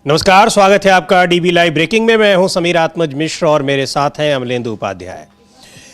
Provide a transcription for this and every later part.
नमस्कार, स्वागत है आपका डीबी लाइव ब्रेकिंग में। मैं हूं समीर आत्मज मिश्र और मेरे साथ हैं अमलेंदु उपाध्याय।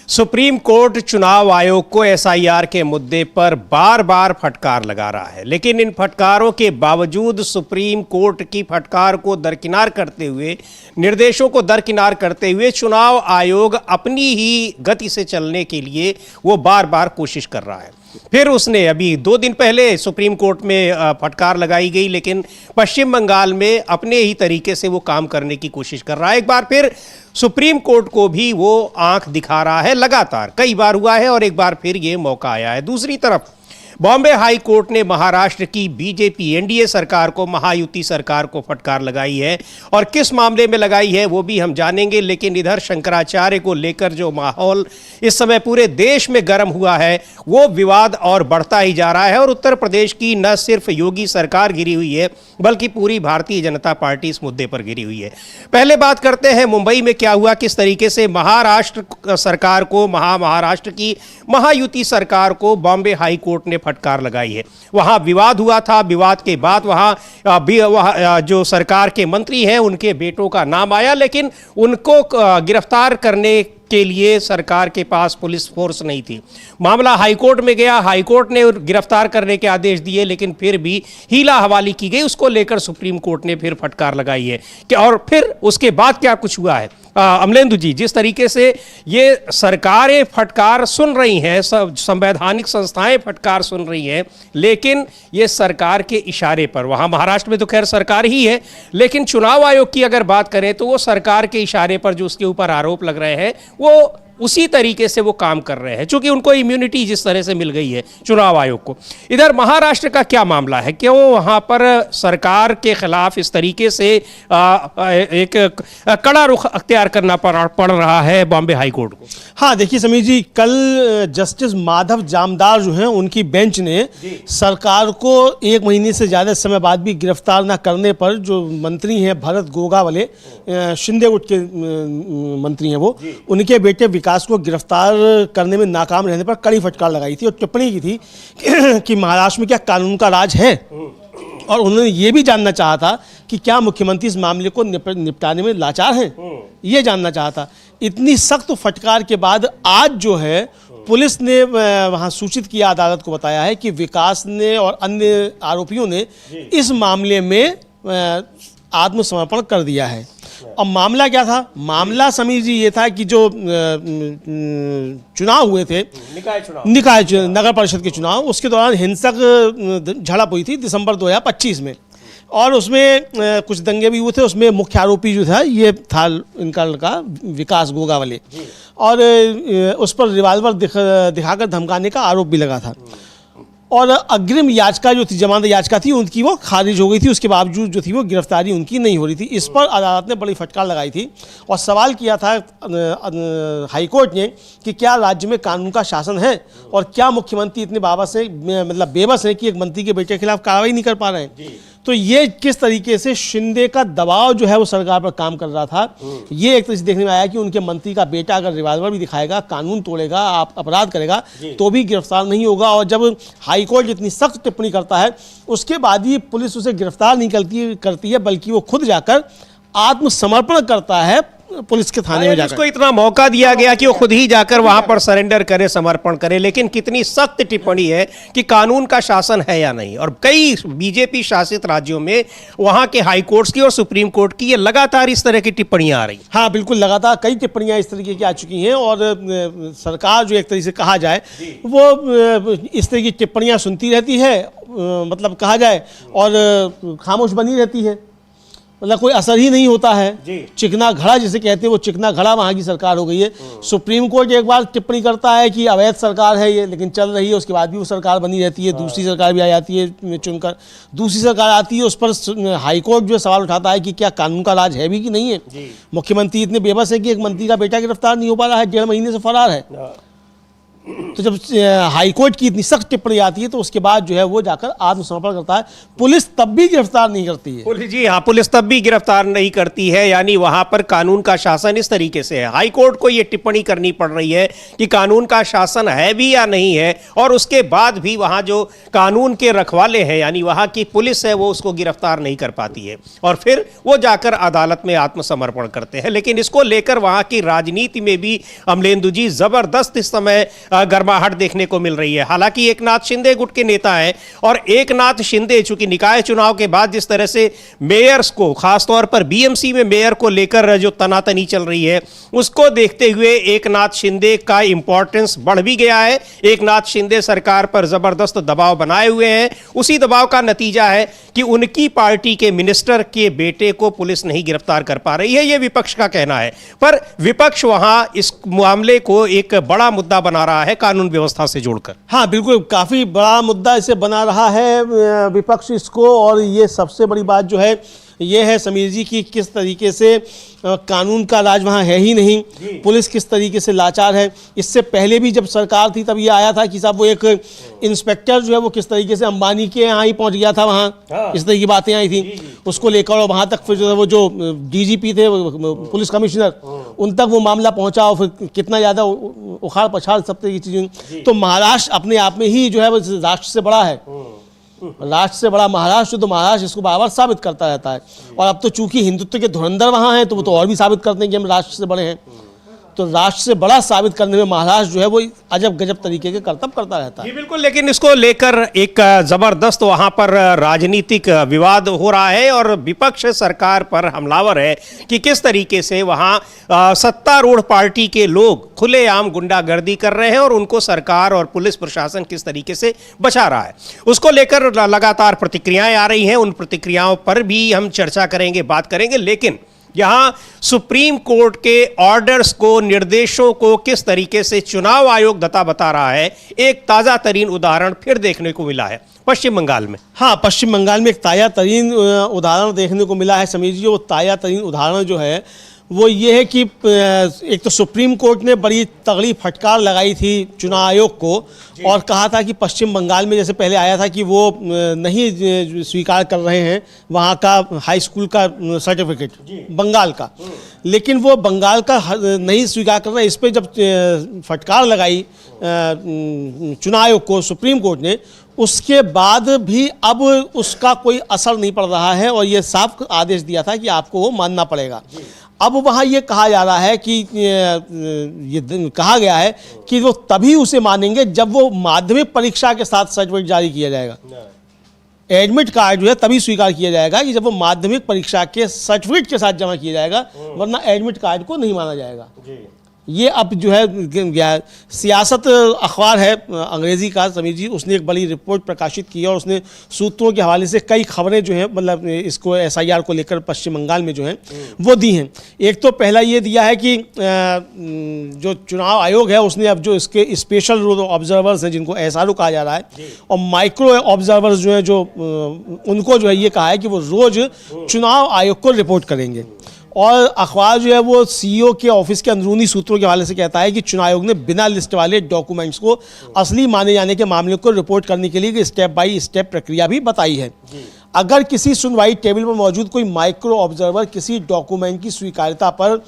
सुप्रीम कोर्ट चुनाव आयोग को एसआईआर के मुद्दे पर बार बार फटकार लगा रहा है, लेकिन इन फटकारों के बावजूद सुप्रीम कोर्ट की फटकार को दरकिनार करते हुए, निर्देशों को दरकिनार करते हुए चुनाव आयोग अपनी ही गति से चलने के लिए वो बार बार कोशिश कर रहा है। फिर उसने अभी 2 दिन पहले सुप्रीम कोर्ट में फटकार लगाई गई, लेकिन पश्चिम बंगाल में अपने ही तरीके से वो काम करने की कोशिश कर रहा है। एक बार फिर सुप्रीम कोर्ट को भी वो आंख दिखा रहा है, लगातार कई बार हुआ है और एक बार फिर ये मौका आया है। दूसरी तरफ बॉम्बे हाई कोर्ट ने महाराष्ट्र की बीजेपी एनडीए सरकार को, महायुति सरकार को फटकार लगाई है, और किस मामले में लगाई है वो भी हम जानेंगे। लेकिन इधर शंकराचार्य को लेकर जो माहौल इस समय पूरे देश में गर्म हुआ है, वो विवाद और बढ़ता ही जा रहा है। और उत्तर प्रदेश की न सिर्फ योगी सरकार घिरी हुई है, बल्कि पूरी भारतीय जनता पार्टी इस मुद्दे पर घिरी हुई है। पहले बात करते हैं मुंबई में क्या हुआ, किस तरीके से महाराष्ट्र सरकार को, महाराष्ट्र की महायुति सरकार को बॉम्बे हाई कोर्ट ने फटकार लगाई है। वहां विवाद हुआ था, विवाद के बाद वहां जो सरकार के मंत्री हैं उनके बेटों का नाम आया, लेकिन उनको गिरफ्तार करने के लिए सरकार के पास पुलिस फोर्स नहीं थी। मामला हाईकोर्ट में गया, हाईकोर्ट ने गिरफ्तार करने के आदेश दिए, लेकिन फिर भी हीला हवाली की गई। उसको लेकर सुप्रीम कोर्ट ने फिर फटकार लगाई है कि, और फिर उसके बाद क्या कुछ हुआ है। अमलेंदु जी, जिस तरीके से ये सरकारें फटकार सुन रही हैं, संवैधानिक संस्थाएं फटकार सुन रही हैं, लेकिन ये सरकार के इशारे पर, वहां महाराष्ट्र में तो खैर सरकार ही है, लेकिन चुनाव आयोग की अगर बात करें तो वो सरकार के इशारे पर जो उसके ऊपर आरोप लग रहे हैं वो उसी तरीके से वो काम कर रहे हैं, क्योंकि उनको इम्यूनिटी जिस तरह से मिल गई है चुनाव आयोग को। इधर महाराष्ट्र का क्या मामला है, क्यों वहां पर सरकार के खिलाफ इस तरीके से एक कड़ा रुख अख्तियार करना पड़ रहा है बॉम्बे हाई कोर्ट को? हाँ, देखिए समीर जी, कल जस्टिस माधव जामदार जो हैं उनकी बेंच ने सरकार को 1 महीने से ज़्यादा समय बाद भी गिरफ्तार न करने पर, जो मंत्री हैं भरत गोगावले, शिंदे गुट के मंत्री हैं वो, उनके बेटे विकास को गिरफ्तार करने में नाकाम रहने पर कड़ी फटकार लगाई थी और टिप्पणी की थी कि महाराष्ट्र में क्या कानून का राज है। और उन्होंने ये भी जानना चाहा था कि क्या मुख्यमंत्री इस मामले को निपटाने में लाचार हैं, ये जानना चाहा था। इतनी सख्त फटकार के बाद आज जो है पुलिस ने वहाँ सूचित किया, अदालत को बताया है कि विकास ने और अन्य आरोपियों ने इस मामले में आत्मसमर्पण कर दिया है। अब मामला क्या था? मामला समीर जी ये था कि जो चुनाव हुए थे, नगर परिषद के चुनाव, उसके दौरान हिंसक झड़प हुई थी दिसंबर 2025 में, और उसमें कुछ दंगे भी हुए थे। उसमें मुख्य आरोपी जो था ये था इनका लड़का विकास गोगावले, और उस पर रिवाल्वर दिखाकर धमकाने का आरोप भी लगा था। और अग्रिम याचिका जो थी, जमानत याचिका थी उनकी, वो खारिज हो गई थी। उसके बावजूद जो थी वो गिरफ्तारी उनकी नहीं हो रही थी। इस पर अदालत ने बड़ी फटकार लगाई थी और सवाल किया था हाईकोर्ट ने कि क्या राज्य में कानून का शासन है, और क्या मुख्यमंत्री इतने बेबस है कि एक मंत्री के बेटे के खिलाफ कार्रवाई नहीं कर पा रहे हैं। तो ये किस तरीके से शिंदे का दबाव जो है वो सरकार पर काम कर रहा था, ये एक तरह से देखने में आया कि उनके मंत्री का बेटा अगर रिवाल्वर भी दिखाएगा, कानून तोड़ेगा, आप अपराध करेगा, तो भी गिरफ्तार नहीं होगा। और जब हाईकोर्ट इतनी सख्त टिप्पणी करता है, उसके बाद ही पुलिस उसे गिरफ्तार नहीं करती है, बल्कि वो खुद जाकर आत्मसमर्पण करता है पुलिस के थाने में जाकर। उसको इतना मौका दिया गया कि वो खुद ही जाकर वहां पर सरेंडर करे, समर्पण करे। लेकिन कितनी सख्त टिप्पणी है कि कानून का शासन है या नहीं। और कई बीजेपी शासित राज्यों में वहां के हाई कोर्ट्स की और सुप्रीम कोर्ट की ये लगातार इस तरह की टिप्पणियां आ रही। हाँ बिल्कुल, लगातार कई टिप्पणियां इस तरीके की आ चुकी हैं, और सरकार जो एक तरीके से कहा जाए वो इस तरह की टिप्पणियां सुनती रहती है, मतलब कहा जाए, और खामोश बनी रहती है, मतलब कोई असर ही नहीं होता है। चिकना घड़ा जिसे कहते हैं, वो चिकना घड़ा वहाँ की सरकार हो गई है। सुप्रीम कोर्ट एक बार टिप्पणी करता है कि अवैध सरकार है ये, लेकिन चल रही है, उसके बाद भी वो सरकार बनी रहती है। दूसरी सरकार भी आ जाती है चुनकर, दूसरी सरकार आती है, उस पर हाईकोर्ट जो सवाल उठाता है कि क्या कानून का राज है भी कि नहीं है। मुख्यमंत्री इतने बेबस है कि एक मंत्री का बेटा गिरफ्तार नहीं हो पा रहा है, 1.5 महीने से फरार है। तो जब हाई कोर्ट की इतनी सख्त टिप्पणी आती है तो उसके बाद जो है वो जाकर आत्मसमर्पण करता है। पुलिस तब भी गिरफ्तार नहीं करती है। पुलिस, जी हाँ, पुलिस तब भी गिरफ्तार नहीं करती है, यानी वहां पर कानून का शासन इस तरीके से है। हाई कोर्ट को यह टिप्पणी करनी पड़ रही है कि कानून का शासन है भी या नहीं है, और उसके बाद भी वहां जो कानून के रखवाले हैं यानी वहां की पुलिस है वो उसको गिरफ्तार नहीं कर पाती है, और फिर वो जाकर अदालत में आत्मसमर्पण करते हैं। लेकिन इसको लेकर वहां की राजनीति में भी अमलेंदु जी जबरदस्त इस समय गर्माहट देखने को मिल रही है। हालांकि एकनाथ शिंदे गुट के नेता हैं, और एकनाथ शिंदे चूंकि निकाय चुनाव के बाद जिस तरह से मेयर्स को, खासतौर पर बीएमसी में मेयर को लेकर जो तनातनी चल रही है, उसको देखते हुए एकनाथ शिंदे का इंपॉर्टेंस बढ़ भी गया है। एकनाथ शिंदे सरकार पर जबरदस्त दबाव बनाए हुए हैं। उसी दबाव का नतीजा है कि उनकी पार्टी के मिनिस्टर के बेटे को पुलिस नहीं गिरफ्तार कर पा रही है, यह विपक्ष का कहना है। पर विपक्ष वहां इस मामले को एक बड़ा मुद्दा बना रहा है कानून व्यवस्था से जोड़कर। हाँ बिल्कुल, काफ़ी बड़ा मुद्दा इसे बना रहा है विपक्ष इसको। और ये सबसे बड़ी बात जो है ये है समीर जी की किस तरीके से कानून का राज वहाँ है ही नहीं, पुलिस किस तरीके से लाचार है। इससे पहले भी जब सरकार थी तब ये आया था कि साहब वो एक इंस्पेक्टर जो है वो किस तरीके से अंबानी के यहाँ ही पहुँच गया था, वहाँ इस तरह की बातें आई थी उसको लेकर, और वहाँ तक फिर जो है वो जो डीजीपी थे पुलिस कमिश्नर उन तक वो मामला पहुँचा, और फिर कितना ज़्यादा उखाड़ पछाड़ सब तरह की चीज़ें। तो महाराष्ट्र अपने आप में ही जो है वो राष्ट्र से बड़ा है, राष्ट्र से बड़ा महाराष्ट्र, तो महाराष्ट्र इसको बार बार साबित करता रहता है। और अब तो चूंकि हिंदुत्व के धुरंधर वहाँ हैं तो वो तो और भी साबित करते हैं कि हम राष्ट्र से बड़े हैं। तो राष्ट्र से बड़ा साबित करने में महाराष्ट्र जो है वो अजब गजब तरीके के करतब करता रहता है। जी बिल्कुल, लेकिन इसको लेकर एक जबरदस्त वहां पर राजनीतिक विवाद हो रहा है, और विपक्ष सरकार पर हमलावर है कि किस तरीके से वहां सत्तारूढ़ पार्टी के लोग खुलेआम गुंडागर्दी कर रहे हैं, और उनको सरकार और पुलिस प्रशासन किस तरीके से बचा रहा है। उसको लेकर लगातार प्रतिक्रियाएं आ रही हैं, उन प्रतिक्रियाओं पर भी हम चर्चा करेंगे, बात करेंगे। लेकिन यहां सुप्रीम कोर्ट के ऑर्डर्स को, निर्देशों को किस तरीके से चुनाव आयोग बता रहा है, एक ताजा तरीन उदाहरण फिर देखने को मिला है पश्चिम बंगाल में। हाँ, पश्चिम बंगाल में एक ताजा तरीन उदाहरण देखने को मिला है समीर जी। वो ताजा तरीन उदाहरण जो है वो ये है कि एक तो सुप्रीम कोर्ट ने बड़ी तगड़ी फटकार लगाई थी चुनाव आयोग को, और कहा था कि पश्चिम बंगाल में जैसे पहले आया था कि वो नहीं स्वीकार कर रहे हैं वहाँ का हाई स्कूल का सर्टिफिकेट बंगाल का, लेकिन वो बंगाल का नहीं स्वीकार कर रहे हैं। इस पर जब फटकार लगाई चुनाव आयोग को सुप्रीम कोर्ट ने, उसके बाद भी अब उसका कोई असर नहीं पड़ रहा है, और ये साफ आदेश दिया था कि आपको वो मानना पड़ेगा। अब वहाँ ये कहा जा रहा है कि ये कहा गया है कि वो तभी उसे मानेंगे जब वो माध्यमिक परीक्षा के साथ सर्टिफिकेट जारी किया जाएगा। एडमिट कार्ड जो है तभी स्वीकार किया जाएगा कि जब वो माध्यमिक परीक्षा के सर्टिफिकेट के साथ जमा किया जाएगा, वरना एडमिट कार्ड को नहीं माना जाएगा। ये अब जो है सियासत अखबार है अंग्रेज़ी का समीर जी, उसने एक बड़ी रिपोर्ट प्रकाशित की है, और उसने सूत्रों के हवाले से कई खबरें जो हैं मतलब इसको SIR को लेकर पश्चिम बंगाल में जो हैं वो दी हैं। एक तो पहला ये दिया है कि जो चुनाव आयोग है उसने अब जो इसके स्पेशल ऑब्जर्वर्स हैं जिनको SRO कहा जा रहा है, और माइक्रो ऑब्जर्वर्स जो हैं जो उनको जो है ये कहा है कि वो रोज़ चुनाव आयोग को रिपोर्ट करेंगे। और अखबार जो है वो CEO के ऑफिस के अंदरूनी सूत्रों के हवाले से कहता है कि चुनाव आयोग ने बिना लिस्ट वाले डॉक्यूमेंट्स को असली माने जाने के मामले को रिपोर्ट करने के लिए स्टेप बाय स्टेप प्रक्रिया भी बताई है। अगर किसी सुनवाई टेबल पर मौजूद कोई माइक्रो ऑब्जर्वर किसी डॉक्यूमेंट की स्वीकार्यता पर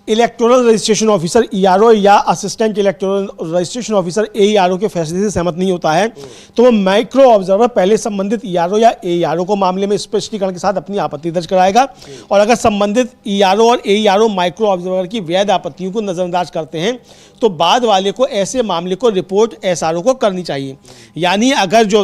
इलेक्टोरल रजिस्ट्रेशन ऑफिसर ERO या assistant electoral registration officer AERO के फैसले से सहमत नहीं होता है, तो वो माइक्रो ऑब्जर्वर पहले संबंधित ERO या AERO को मामले में स्पष्टीकरण के साथ अपनी आपत्ति दर्ज कराएगा, और अगर संबंधित ERO और AERO माइक्रो ऑब्जर्वर की वैध आपत्तियों को नज़रअंदाज करते हैं तो बाद वाले को ऐसे मामले को रिपोर्ट SRO को करनी चाहिए। यानी अगर जो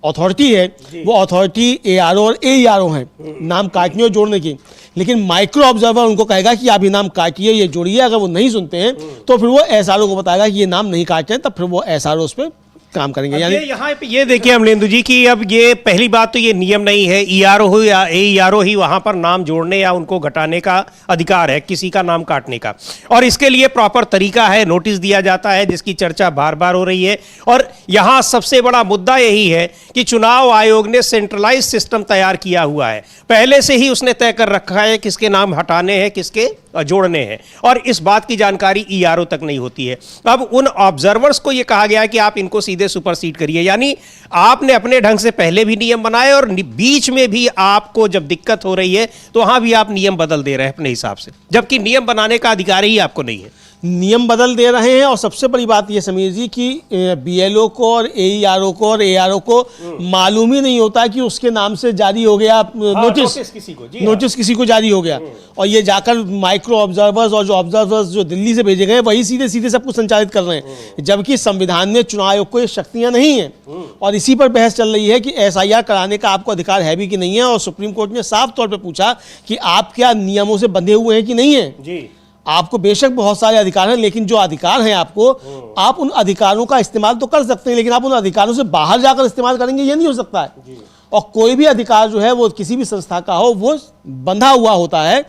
अथॉरिटी है वो अथॉरिटी ARO और AERO है नाम काटने और जोड़ने की, लेकिन माइक्रो ऑब्जर्वर उनको कहेगा कि आप ये नाम काटिए, ये जोड़िए। अगर वो नहीं सुनते हैं तो फिर वो SRO को बताएगा कि ये नाम नहीं काटते हैं, तब फिर वो SRO उस पर काम करेंगे। अब यानी ये यहाँ पे ये देखिए अमलेंदु जी कि अब ये पहली बात तो ये नियम नहीं है, ईआरओ हो या एईआरओ ही वहां पर नाम जोड़ने या उनको घटाने का अधिकार है, किसी का नाम काटने का, और इसके लिए प्रॉपर तरीका है, नोटिस दिया जाता है, जिसकी चर्चा बार बार हो रही है। और यहाँ सबसे बड़ा मुद्दा यही है कि चुनाव आयोग ने सेंट्रलाइज सिस्टम तैयार किया हुआ है, पहले से ही उसने तय कर रखा है किसके नाम हटाने हैं, किसके जोड़ने हैं, और इस बात की जानकारी ईआरओ तक नहीं होती है। अब उन ऑब्जर्वर्स को यह कहा गया है कि आप इनको सीधे सुपरसीड करिए, यानी आपने अपने ढंग से पहले भी नियम बनाए और बीच में भी आपको जब दिक्कत हो रही है तो वहां भी आप नियम बदल दे रहे हैं अपने हिसाब से, जबकि नियम बनाने का अधिकार ही आपको नहीं है। नियम बदल दे रहे हैं। और सबसे बड़ी बात ये समीर जी कि बीएलओ को और एईआरओ को और एआरओ को मालूम ही नहीं होता कि उसके नाम से जारी हो गया नोटिस किसी को, नोटिस किसी को जारी हो गया, और ये जाकर माइक्रो ऑब्जर्वर्स और जो ऑब्जर्वर्स जो दिल्ली से भेजे गए वही सीधे सीधे सब कुछ संचालित कर रहे हैं, जबकि संविधान में चुनाव आयोग को ये शक्तियां नहीं हैं। और इसी पर बहस चल रही है कि एसआईआर कराने का आपको अधिकार है भी कि नहीं है, और सुप्रीम कोर्ट ने साफ तौर पर पूछा कि आप क्या नियमों से बंधे हुए हैं कि नहीं है। जी, आपको बेशक बहुत सारे अधिकार हैं, लेकिन जो अधिकार हैं आपको, आप उन अधिकारों का इस्तेमाल तो कर सकते हैं, लेकिन आप उन अधिकारों से बाहर जाकर इस्तेमाल करेंगे ये नहीं हो सकता है। और कोई भी अधिकार जो है वो किसी भी संस्था का हो वो बंधा हुआ होता है,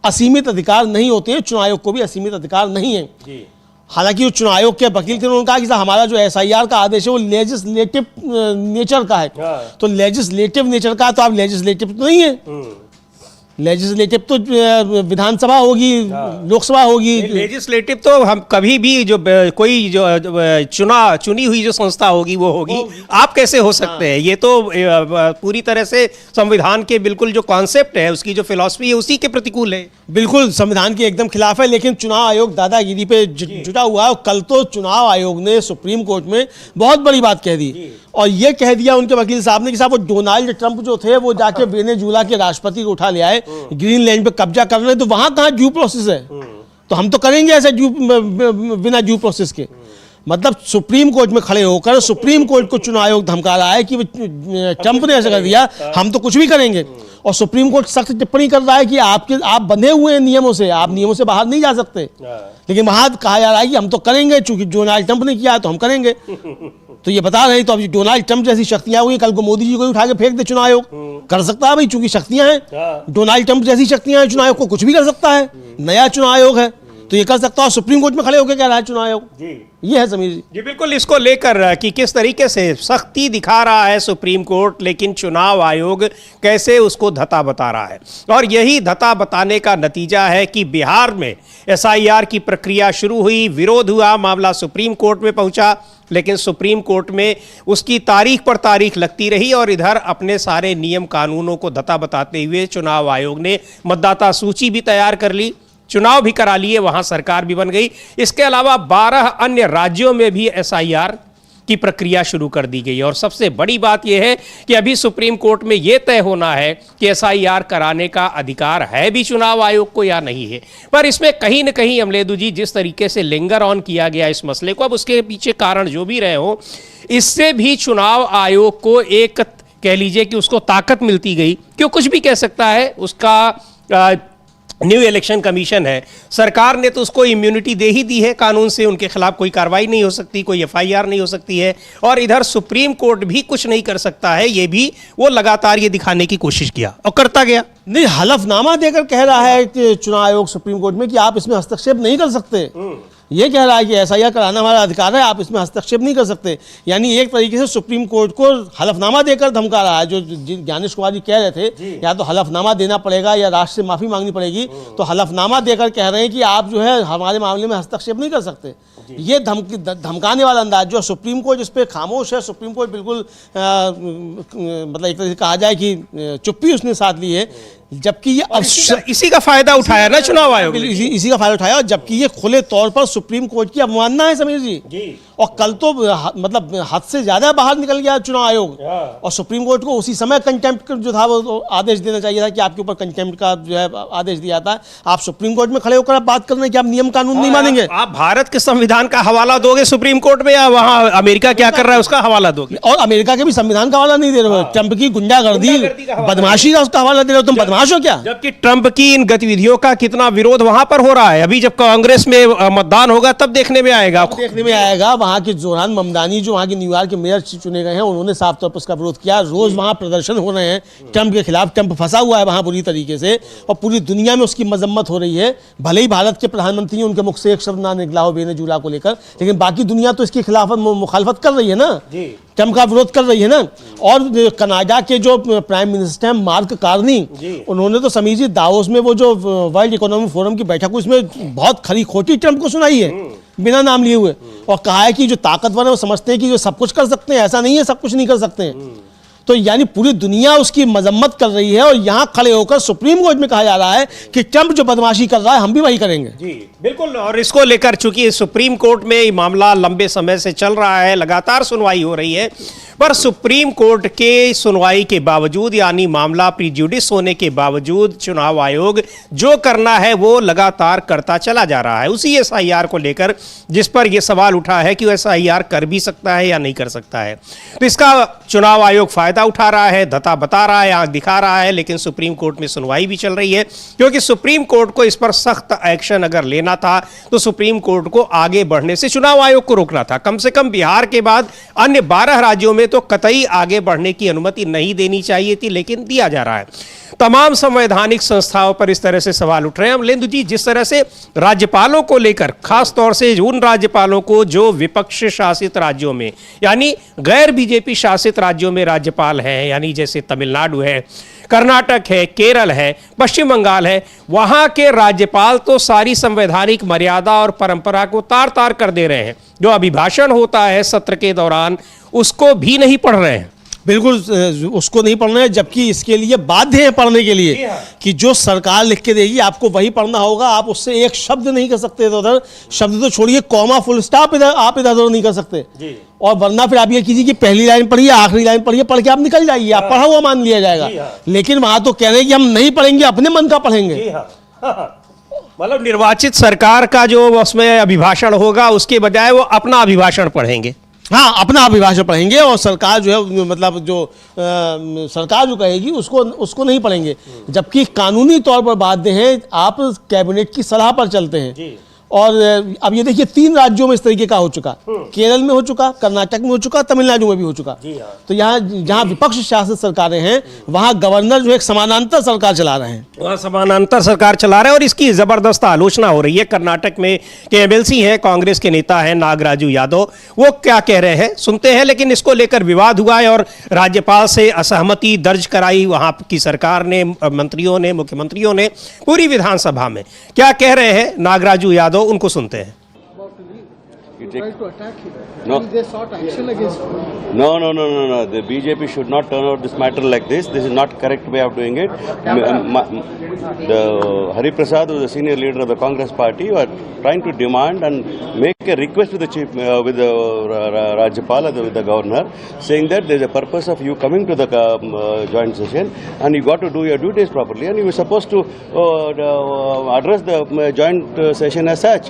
असीमित अधिकार नहीं होते हैं। चुनाव आयोग को भी असीमित अधिकार नहीं है। हालांकि वो चुनाव आयोग के वकील थे, उन्होंने कहा कि हमारा जो एसआईआर का आदेश है वो लेजिस्लेटिव नेचर का है। तो लेजिस्लेटिव नेचर का तो आप लेजिस्लेटिव तो नहीं है, लेजिस्लेटिव तो विधानसभा होगी, लोकसभा होगी। लेजिस्लेटिव तो हम कभी भी जो कोई जो चुनी हुई जो संस्था होगी वो होगी, आप कैसे हो सकते हैं? ये तो पूरी तरह से संविधान के बिल्कुल जो कॉन्सेप्ट है, उसकी जो फिलॉसफी है उसी के प्रतिकूल है। बिल्कुल संविधान के एकदम खिलाफ है। लेकिन चुनाव आयोग दादागिरी पे जुटा हुआ है। और कल तो चुनाव आयोग ने सुप्रीम कोर्ट में बहुत बड़ी बात कह दी, और ये कह दिया उनके वकील साहब ने कि साहब वो डोनाल्ड ट्रंप जो थे वो जाके वेनेजुएला के राष्ट्रपति को उठा ले आए, ग्रीनलैंड पे कब्जा कर रहे हैं, तो वहां कहां ड्यू प्रोसेस है? तो हम तो करेंगे ऐसे बिना ड्यू प्रोसेस के। मतलब सुप्रीम कोर्ट में खड़े होकर सुप्रीम कोर्ट को चुनाव आयोग धमका रहा है कि ट्रंप ने ऐसा कर दिया, हम तो कुछ भी करेंगे। और सुप्रीम कोर्ट सख्त टिप्पणी कर रहा है कि आप बंधे हुए हैं नियमों से, आप नियमों से बाहर नहीं जा सकते। लेकिन वहां कहा जा रहा है कि हम तो करेंगे, चूंकि डोनाल्ड ट्रंप ने किया है तो हम करेंगे। तो ये बता रहे हैं, तो अब डोनाल्ड ट्रंप जैसी शक्तियां हुई, कल को मोदी जी को उठा के फेंक दे चुनाव आयोग, कर सकता है भाई, चूंकि शक्तियां हैं। डोनाल्ड ट्रंप जैसी शक्तियां हैं, चुनाव आयोग को कुछ भी कर सकता है। नया चुनाव आयोग है तो ये कर सकता है। सुप्रीम कोर्ट में खड़े होकर कह रहा है चुनाव आयोग। ये है समीर जी। जी बिल्कुल, इसको लेकर कि किस तरीके से सख्ती दिखा रहा है सुप्रीम कोर्ट, लेकिन चुनाव आयोग कैसे उसको धता बता रहा है। और यही धता बताने का नतीजा है कि बिहार में एसआईआर की प्रक्रिया शुरू हुई, विरोध हुआ, मामला सुप्रीम कोर्ट में पहुंचा, लेकिन सुप्रीम कोर्ट में उसकी तारीख पर तारीख लगती रही। और इधर अपने सारे नियम कानूनों को धता बताते हुए चुनाव आयोग ने मतदाता सूची भी तैयार कर ली, चुनाव भी करा लिए, वहां सरकार भी बन गई। इसके अलावा 12 अन्य राज्यों में भी एसआईआर की प्रक्रिया शुरू कर दी गई। और सबसे बड़ी बात यह है कि अभी सुप्रीम कोर्ट में यह तय होना है कि एसआईआर कराने का अधिकार है भी चुनाव आयोग को या नहीं है। पर इसमें कहीं न कहीं अमलेदु जी, जिस तरीके से लिंगर ऑन किया गया इस मसले को, अब उसके पीछे कारण जो भी रहे हो, इससे भी चुनाव आयोग को एक कह लीजिए कि उसको ताकत मिलती गई कि वो कुछ भी कह सकता है। उसका न्यू इलेक्शन कमीशन है, सरकार ने तो उसको इम्यूनिटी दे ही दी है कानून से, उनके खिलाफ कोई कार्रवाई नहीं हो सकती, कोई एफआईआर नहीं हो सकती है। और इधर सुप्रीम कोर्ट भी कुछ नहीं कर सकता है, ये भी वो लगातार ये दिखाने की कोशिश किया और करता गया। नहीं, हलफनामा देकर कह रहा है कि चुनाव आयोग सुप्रीम कोर्ट में कि आप इसमें हस्तक्षेप नहीं कर सकते। ये कह रहा है कि एसआईआर कराना हमारा अधिकार है, आप इसमें हस्तक्षेप नहीं कर सकते। यानी एक तरीके से सुप्रीम कोर्ट को हलफनामा देकर धमका रहा है। जो ज्ञानेश कुमार जी कह रहे थे या तो हलफनामा देना पड़ेगा या राष्ट्र से माफी मांगनी पड़ेगी, तो हलफनामा देकर कह रहे हैं कि आप जो है हमारे मामले में हस्तक्षेप नहीं कर सकते। ये धमकाने वाला अंदाज जो सुप्रीम कोर्ट इस पर खामोश है। सुप्रीम कोर्ट बिल्कुल मतलब एक तरह से कहा जाए कि चुप्पी उसने साध ली है, जबकि ये इसी का फायदा उठाया ना चुनाव आयोग, इसी का फायदा उठाया। जबकि ये खुले तौर पर सुप्रीम कोर्ट की अवमानना है समीर जी। और कल तो मतलब हद से ज्यादा बाहर निकल गया चुनाव आयोग। और सुप्रीम कोर्ट को उसी समय कंटेम्प्ट जो था वो आदेश देना चाहिए था कि आपके ऊपर कंटेम्प्ट का जो है आदेश दिया था। आप सुप्रीम कोर्ट में खड़े होकर आप बात कर रहे हैं कि आप नियम कानून नहीं मानेंगे। आप भारत के संविधान का हवाला दोगे सुप्रीम कोर्ट में, या वहां अमेरिका क्या कर रहा है उसका हवाला दोगे? और अमेरिका के भी संविधान का हवाला नहीं दे रहे हो, ट्रंप की गुंडागर्दी बदमाशी का उसका हवाला दे रहे हो। तुम बदमाश हो क्या? जबकि ट्रंप की इन गतिविधियों का कितना विरोध वहां पर हो रहा है। अभी जब कांग्रेस में मतदान होगा तब देखने में आएगा। वहां के जोरान ममदानी जो वहां के न्यूयॉर्क के मेयर चुने गए हैं, उन्होंने साफ तौर पर उसका विरोध किया। रोज वहां प्रदर्शन हो रहे हैं ट्रंप के खिलाफ। ट्रंप फंसा हुआ है वहां बुरी तरीके से और पूरी दुनिया में उसकी मजम्मत हो रही है। भले ही भारत के प्रधानमंत्री उनके मुख से एक शब्द ना निकला हो वेनेजुएला को लेकर, लेकिन बाकी दुनिया तो इसके खिलाफ मुखालफत कर रही है ना, ट्रंप का विरोध कर रही है ना। और कनाडा के जो प्राइम मिनिस्टर हैं मार्क कार्नी, उन्होंने तो समीर जी दावोस में वो जो वर्ल्ड इकोनॉमिक फोरम की बैठक हुई उसमें बहुत खरी खोटी ट्रंप को सुनाई है बिना नाम लिए हुए, और कहा है कि जो ताकतवर है वो समझते हैं कि जो सब कुछ कर सकते हैं, ऐसा नहीं है सब कुछ नहीं कर सकते हैं। तो यानी पूरी दुनिया उसकी मजम्मत कर रही है और यहाँ खड़े होकर सुप्रीम कोर्ट में कहा जा रहा है कि ट्रंप जो बदमाशी कर रहा है हम भी वही करेंगे। जी बिल्कुल। और इसको लेकर चूंकि सुप्रीम कोर्ट में ये मामला लंबे समय से चल रहा है, लगातार सुनवाई हो रही है, पर सुप्रीम कोर्ट के सुनवाई के बावजूद यानी मामला प्रीजुडिस होने के बावजूद चुनाव आयोग जो करना है वो लगातार करता चला जा रहा है। उसी एसआईआर को लेकर जिस पर यह सवाल उठा है कि वो एसआईआर कर भी सकता है या नहीं कर सकता है, तो इसका चुनाव आयोग फायदा उठा रहा है, धता बता रहा है, आंख दिखा रहा है। लेकिन सुप्रीम कोर्ट में सुनवाई भी चल रही है, क्योंकि सुप्रीम कोर्ट को इस पर सख्त एक्शन अगर लेना था तो सुप्रीम कोर्ट को आगे बढ़ने से चुनाव आयोग को रोकना था। कम से कम बिहार के बाद अन्य 12 राज्यों में तो कतई आगे बढ़ने की अनुमति नहीं देनी चाहिए थी, लेकिन दिया जा रहा है। तमाम संवैधानिक संस्थाओं पर इस तरह से सवाल उठ रहे हैं। अमलेंदु जी, जिस तरह से राज्यपालों को लेकर, खास तौर से उन राज्यपालों को जो विपक्ष शासित राज्यों में यानी गैर बीजेपी शासित राज्यों में राज्यपाल हैं, यानी जैसे तमिलनाडु है, कर्नाटक है, केरल है, पश्चिम बंगाल है, वहां के राज्यपाल तो सारी संवैधानिक मर्यादा और परंपरा को तार तार कर दे रहे हैं। जो अभिभाषण होता है सत्र के दौरान उसको भी नहीं पढ़ रहे हैं। बिल्कुल उसको नहीं पढ़ना है, जबकि इसके लिए बाध्य है पढ़ने के लिए कि जो सरकार लिख के देगी आपको वही पढ़ना होगा। आप उससे एक शब्द नहीं कर सकते इधर उधर, शब्द तो छोड़िए कॉमा फुल स्टॉप आप इधर उधर नहीं कर सकते। और वरना फिर आप ये कीजिए कि पहली लाइन पढ़िए, आखिरी लाइन पढ़िए, पढ़ के आप निकल जाइए, आप पढ़ा हुआ मान लिया जाएगा। लेकिन वहां तो कह रहे हैं कि हम नहीं पढ़ेंगे, अपने मन का पढ़ेंगे। मतलब निर्वाचित सरकार का जो उसमें अभिभाषण होगा उसके बजाय वो अपना अभिभाषण पढ़ेंगे। हाँ, अपना अभिभाषण पढ़ेंगे और सरकार जो है मतलब जो सरकार जो कहेगी उसको नहीं पढ़ेंगे। जबकि कानूनी तौर पर बाध्य हैं, आप कैबिनेट की सलाह पर चलते हैं। और अब ये देखिए 3 राज्यों में इस तरीके का हो चुका, केरल में हो चुका, कर्नाटक में हो चुका, तमिलनाडु में भी हो चुका। तो यहाँ जहाँ विपक्ष शासित सरकारें हैं वहाँ गवर्नर जो एक समानांतर सरकार चला रहे हैं, वहाँ समानांतर सरकार चला रहे हैं और इसकी जबरदस्त आलोचना हो रही है। कर्नाटक में के एमएलसी हैं, कांग्रेस के नेता हैं नागराजू यादव, वो क्या कह रहे हैं सुनते हैं। लेकिन इसको लेकर विवाद हुआ है और राज्यपाल से असहमति दर्ज कराई वहाँ की सरकार ने, मंत्रियों ने, मुख्यमंत्रियों ने पूरी विधानसभा में। क्या कह रहे हैं नागराजू यादव, उनको सुनते हैं। No. The BJP should not turn out this matter like this. This is not correct way of doing it. The Hari Prasad, who is the senior leader of the Congress party, were trying to demand and make a request with the chief, with the Rajyapal, with the governor, saying that there is a purpose of you coming to the joint session, and you got to do your duties properly, and you were supposed to address the joint session as such.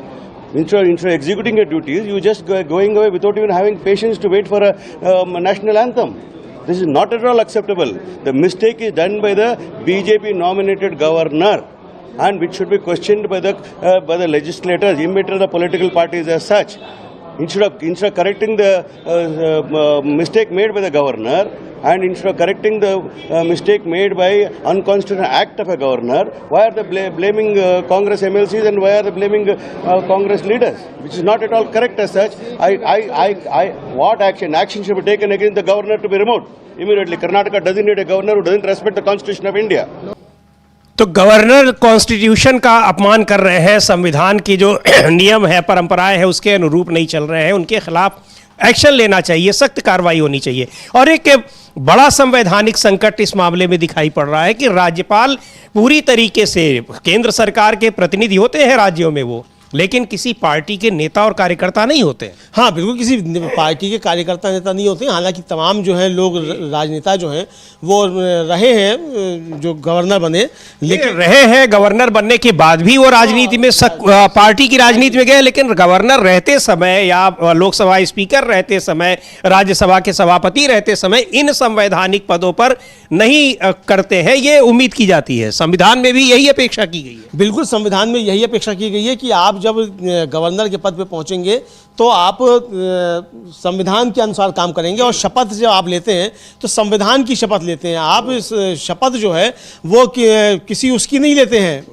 Instead of executing your duties, you just going away without even having patience to wait for a national anthem. This is not at all acceptable. The mistake is done by the BJP nominated governor, and which should be questioned by the legislators, immediately the political parties as such. Instead of correcting the mistake made by the governor, and instead of correcting the mistake made by unconstitutional act of a governor, why are they blaming Congress MLCs and why are they blaming Congress leaders? Which is not at all correct as such. What action should be taken against the governor to be removed immediately? Karnataka doesn't need a governor who doesn't respect the Constitution of India. तो governor constitution का अपमान कर रहे हैं, संविधान की जो नियम है, परंपराएं हैं, उसके अनुरूप नहीं चल रहे हैं, उनके खिलाफ एक्शन लेना चाहिए, सख्त कार्रवाई होनी चाहिए। और एक बड़ा संवैधानिक संकट इस मामले में दिखाई पड़ रहा है कि राज्यपाल पूरी तरीके से केंद्र सरकार के प्रतिनिधि होते हैं राज्यों में वो, लेकिन किसी पार्टी के नेता और कार्यकर्ता नहीं होते हैं। हाँ बिल्कुल, किसी पार्टी के कार्यकर्ता नेता नहीं होते हैं। हालांकि तमाम जो है लोग राजनेता जो हैं वो रहे हैं जो गवर्नर बने, लेकिन रहे हैं गवर्नर बनने के बाद भी वो राजनीति में पार्टी की राजनीति में गए, लेकिन गवर्नर रहते समय या लोकसभा स्पीकर रहते समय, राज्यसभा के सभापति रहते समय इन संवैधानिक पदों पर नहीं करते हैं, ये उम्मीद की जाती है। संविधान में भी यही अपेक्षा की गई है। बिल्कुल, संविधान में यही अपेक्षा की गई है कि आप जब गवर्नर के पद पे पहुंचेंगे तो आप संविधान के अनुसार काम करेंगे, और शपथ जब आप लेते हैं तो संविधान की शपथ लेते हैं। आप इस शपथ जो है वो किसी उसकी नहीं लेते हैं,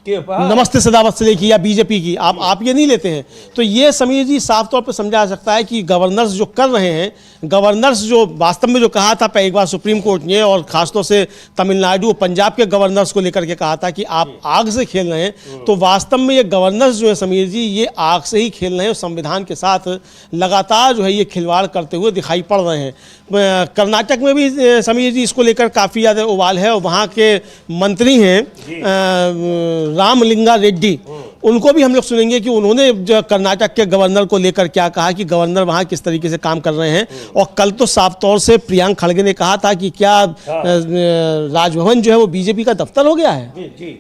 नमस्ते सदावत से की या बीजेपी की, आप ये नहीं लेते हैं। तो ये समीर जी साफ तौर पर समझा जा सकता है कि गवर्नर्स जो कर रहे हैं, गवर्नर्स जो वास्तव में जो कहा था एक बार सुप्रीम कोर्ट ने, और खासतौर से तमिलनाडु और पंजाब के गवर्नर्स को लेकर के कहा था कि आप आग से खेल रहे हैं, तो वास्तव में ये गवर्नर्स जो है समीर जी ये आग से ही खेल रहे हैं और संविधान के साथ लगातार जो है ये खिलवाड़ करते हुए दिखाई पड़ रहे हैं। कर्नाटक में भी समीर जी इसको लेकर काफ़ी ज़्यादा उबाल है, और वहाँ के मंत्री हैं रामलिंगा रेड्डी, उनको भी हम लोग सुनेंगे कि उन्होंने जो कर्नाटक के गवर्नर को लेकर क्या कहा कि गवर्नर वहाँ किस तरीके से काम कर रहे हैं। और कल तो साफ तौर से प्रियंक खड़गे ने कहा था कि क्या राजभवन जो है वो बीजेपी का दफ्तर हो गया है। जी।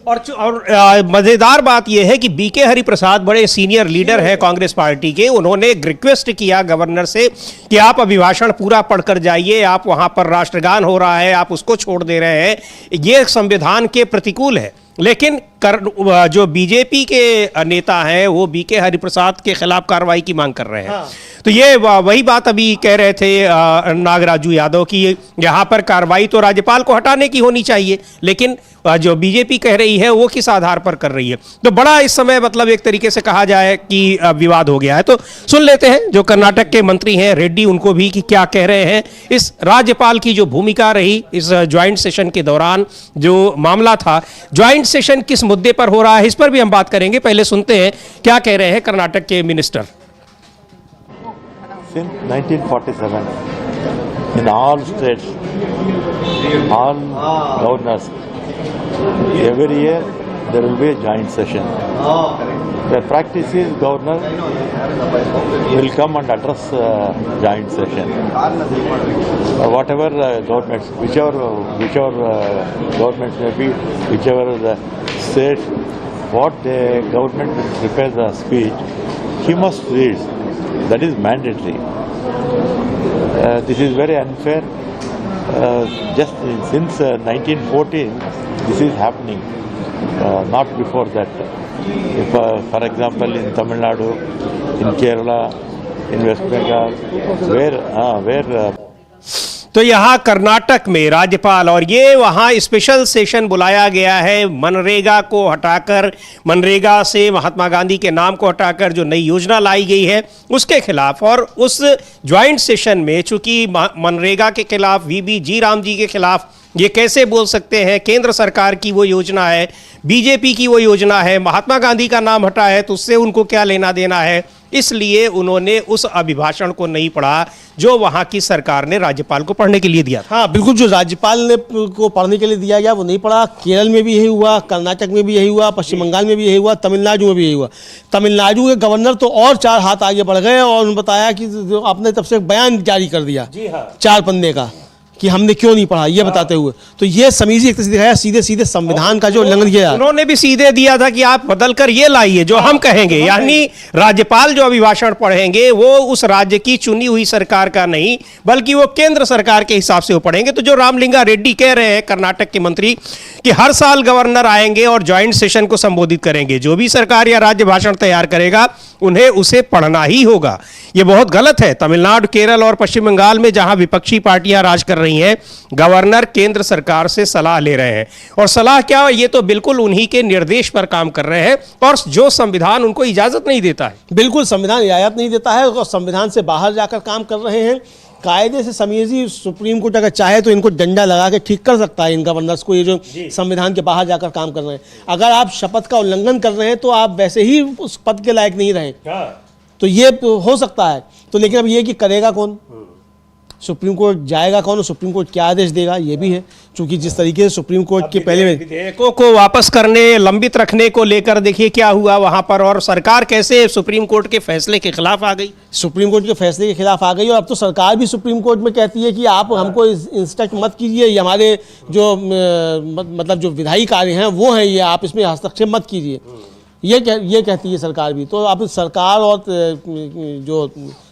और मजेदार बात यह है कि बीके हरिप्रसाद बड़े सीनियर लीडर हैं कांग्रेस पार्टी के, उन्होंने रिक्वेस्ट किया गवर्नर से कि आप अभिभाषण पूरा पढ़कर जाइए, आप वहां पर राष्ट्रगान हो रहा है, आप उसको छोड़ दे रहे हैं, ये संविधान के प्रतिकूल है। लेकिन जो बीजेपी के नेता हैं वो बीके हरिप्रसाद के खिलाफ कार्रवाई की मांग कर रहे हैं। तो ये वही बात अभी कह रहे थे नागराजू यादव की, यहाँ पर कार्रवाई तो राज्यपाल को हटाने की होनी चाहिए, लेकिन जो बीजेपी कह रही है वो किस आधार पर कर रही है। तो बड़ा इस समय मतलब एक तरीके से कहा जाए कि विवाद हो गया है। तो सुन लेते हैं जो कर्नाटक के मंत्री हैं रेड्डी, उनको भी कि क्या कह रहे हैं, इस राज्यपाल की जो भूमिका रही इस ज्वाइंट सेशन के दौरान, जो मामला था ज्वाइंट सेशन किस मुद्दे पर हो रहा है, इस पर भी हम बात करेंगे। पहले सुनते हैं क्या कह रहे हैं कर्नाटक के minister. Since 1947, in all states, all governors, every year there will be a joint session. The practice is governor will come and address joint session. Whatever governments, whichever governments may be, whichever the state, what the government prepares the speech, he must read. That is mandatory. This is very unfair. Just since 1914, this is happening. Not before that. If, for example, in Tamil Nadu, in Kerala, in West Bengal, where तो यहाँ कर्नाटक में राज्यपाल, और ये वहाँ special session बुलाया गया है मनरेगा को हटाकर, मनरेगा से महात्मा गांधी के नाम को हटाकर जो नई योजना लाई गई है उसके खिलाफ। और उस ज्वाइंट सेशन में चूंकि मनरेगा के खिलाफ वीबी जी राम जी के खिलाफ, ये कैसे बोल सकते हैं, केंद्र सरकार की वो योजना है, बीजेपी की वो योजना है, महात्मा गांधी का नाम हटा है तो उससे उनको क्या लेना देना है, इसलिए उन्होंने उस अभिभाषण को नहीं पढ़ा जो वहां की सरकार ने राज्यपाल को पढ़ने के लिए दिया था। हाँ बिल्कुल, जो राज्यपाल ने को पढ़ने के लिए दिया गया वो नहीं पढ़ा। केरल में भी यही हुआ, कर्नाटक में भी यही हुआ, पश्चिम बंगाल में भी यही हुआ, तमिलनाडु में भी यही हुआ। तमिलनाडु के गवर्नर तो और 4 हाथ आगे बढ़ गए और उन्होंने बताया कि अपने तरफ से एक बयान जारी कर दिया 4 पन्ने का कि हमने क्यों नहीं पढ़ा, ये बताते हुए। तो ये समीर जी एक तरह से दिखाया सीधे सीधे संविधान का जो उल्लंघन किया। उन्होंने भी सीधे दिया था कि आप बदल कर ये लाइए जो हम कहेंगे, यानी राज्यपाल जो अभिभाषण पढ़ेंगे वो उस राज्य की चुनी हुई सरकार का नहीं बल्कि वो केंद्र सरकार के हिसाब से वो पढ़ेंगे। तो जो रामलिंगा रेड्डी कह रहे हैं कर्नाटक के मंत्री कि हर साल गवर्नर आएंगे और ज्वाइंट सेशन को संबोधित करेंगे, जो भी सरकार या राज्य भाषण तैयार करेगा उन्हें उसे पढ़ना ही होगा, ये बहुत गलत है। तमिलनाडु, केरल और पश्चिम बंगाल में जहां विपक्षी पार्टियां राज कर रही हैं, गवर्नर केंद्र सरकार से सलाह ले रहे हैं, और सलाह क्या, ये तो बिल्कुल उन्हीं के निर्देश पर काम कर रहे हैं और जो संविधान उनको इजाजत नहीं देता है। बिल्कुल संविधान इजाजत नहीं देता है और संविधान से बाहर जाकर काम कर रहे हैं। कायदे से समीर जी सुप्रीम कोर्ट अगर चाहे तो इनको डंडा लगा के ठीक कर सकता है इन गवर्नर्स को, ये जो संविधान के बाहर जाकर काम कर रहे हैं। अगर आप शपथ का उल्लंघन कर रहे हैं तो आप वैसे ही उस पद के लायक नहीं रहे, तो ये हो सकता है। तो लेकिन अब ये कि करेगा कौन, सुप्रीम कोर्ट जाएगा कौन और सुप्रीम कोर्ट क्या आदेश देगा ये भी है, क्योंकि जिस तरीके से सुप्रीम कोर्ट के पहले विधेयकों को वापस करने, लंबित रखने को लेकर देखिए क्या हुआ वहां पर, और सरकार कैसे सुप्रीम कोर्ट के फैसले के खिलाफ आ गई। सुप्रीम कोर्ट के फैसले के खिलाफ आ गई और अब तो सरकार भी सुप्रीम कोर्ट में कहती है कि आप हमको इंस्ट्रक्ट मत कीजिए, ये हमारे जो मतलब जो विधायी कार्य हैं वो हैं, ये आप इसमें हस्तक्षेप मत कीजिए, ये कहती है सरकार भी। तो अब सरकार और जो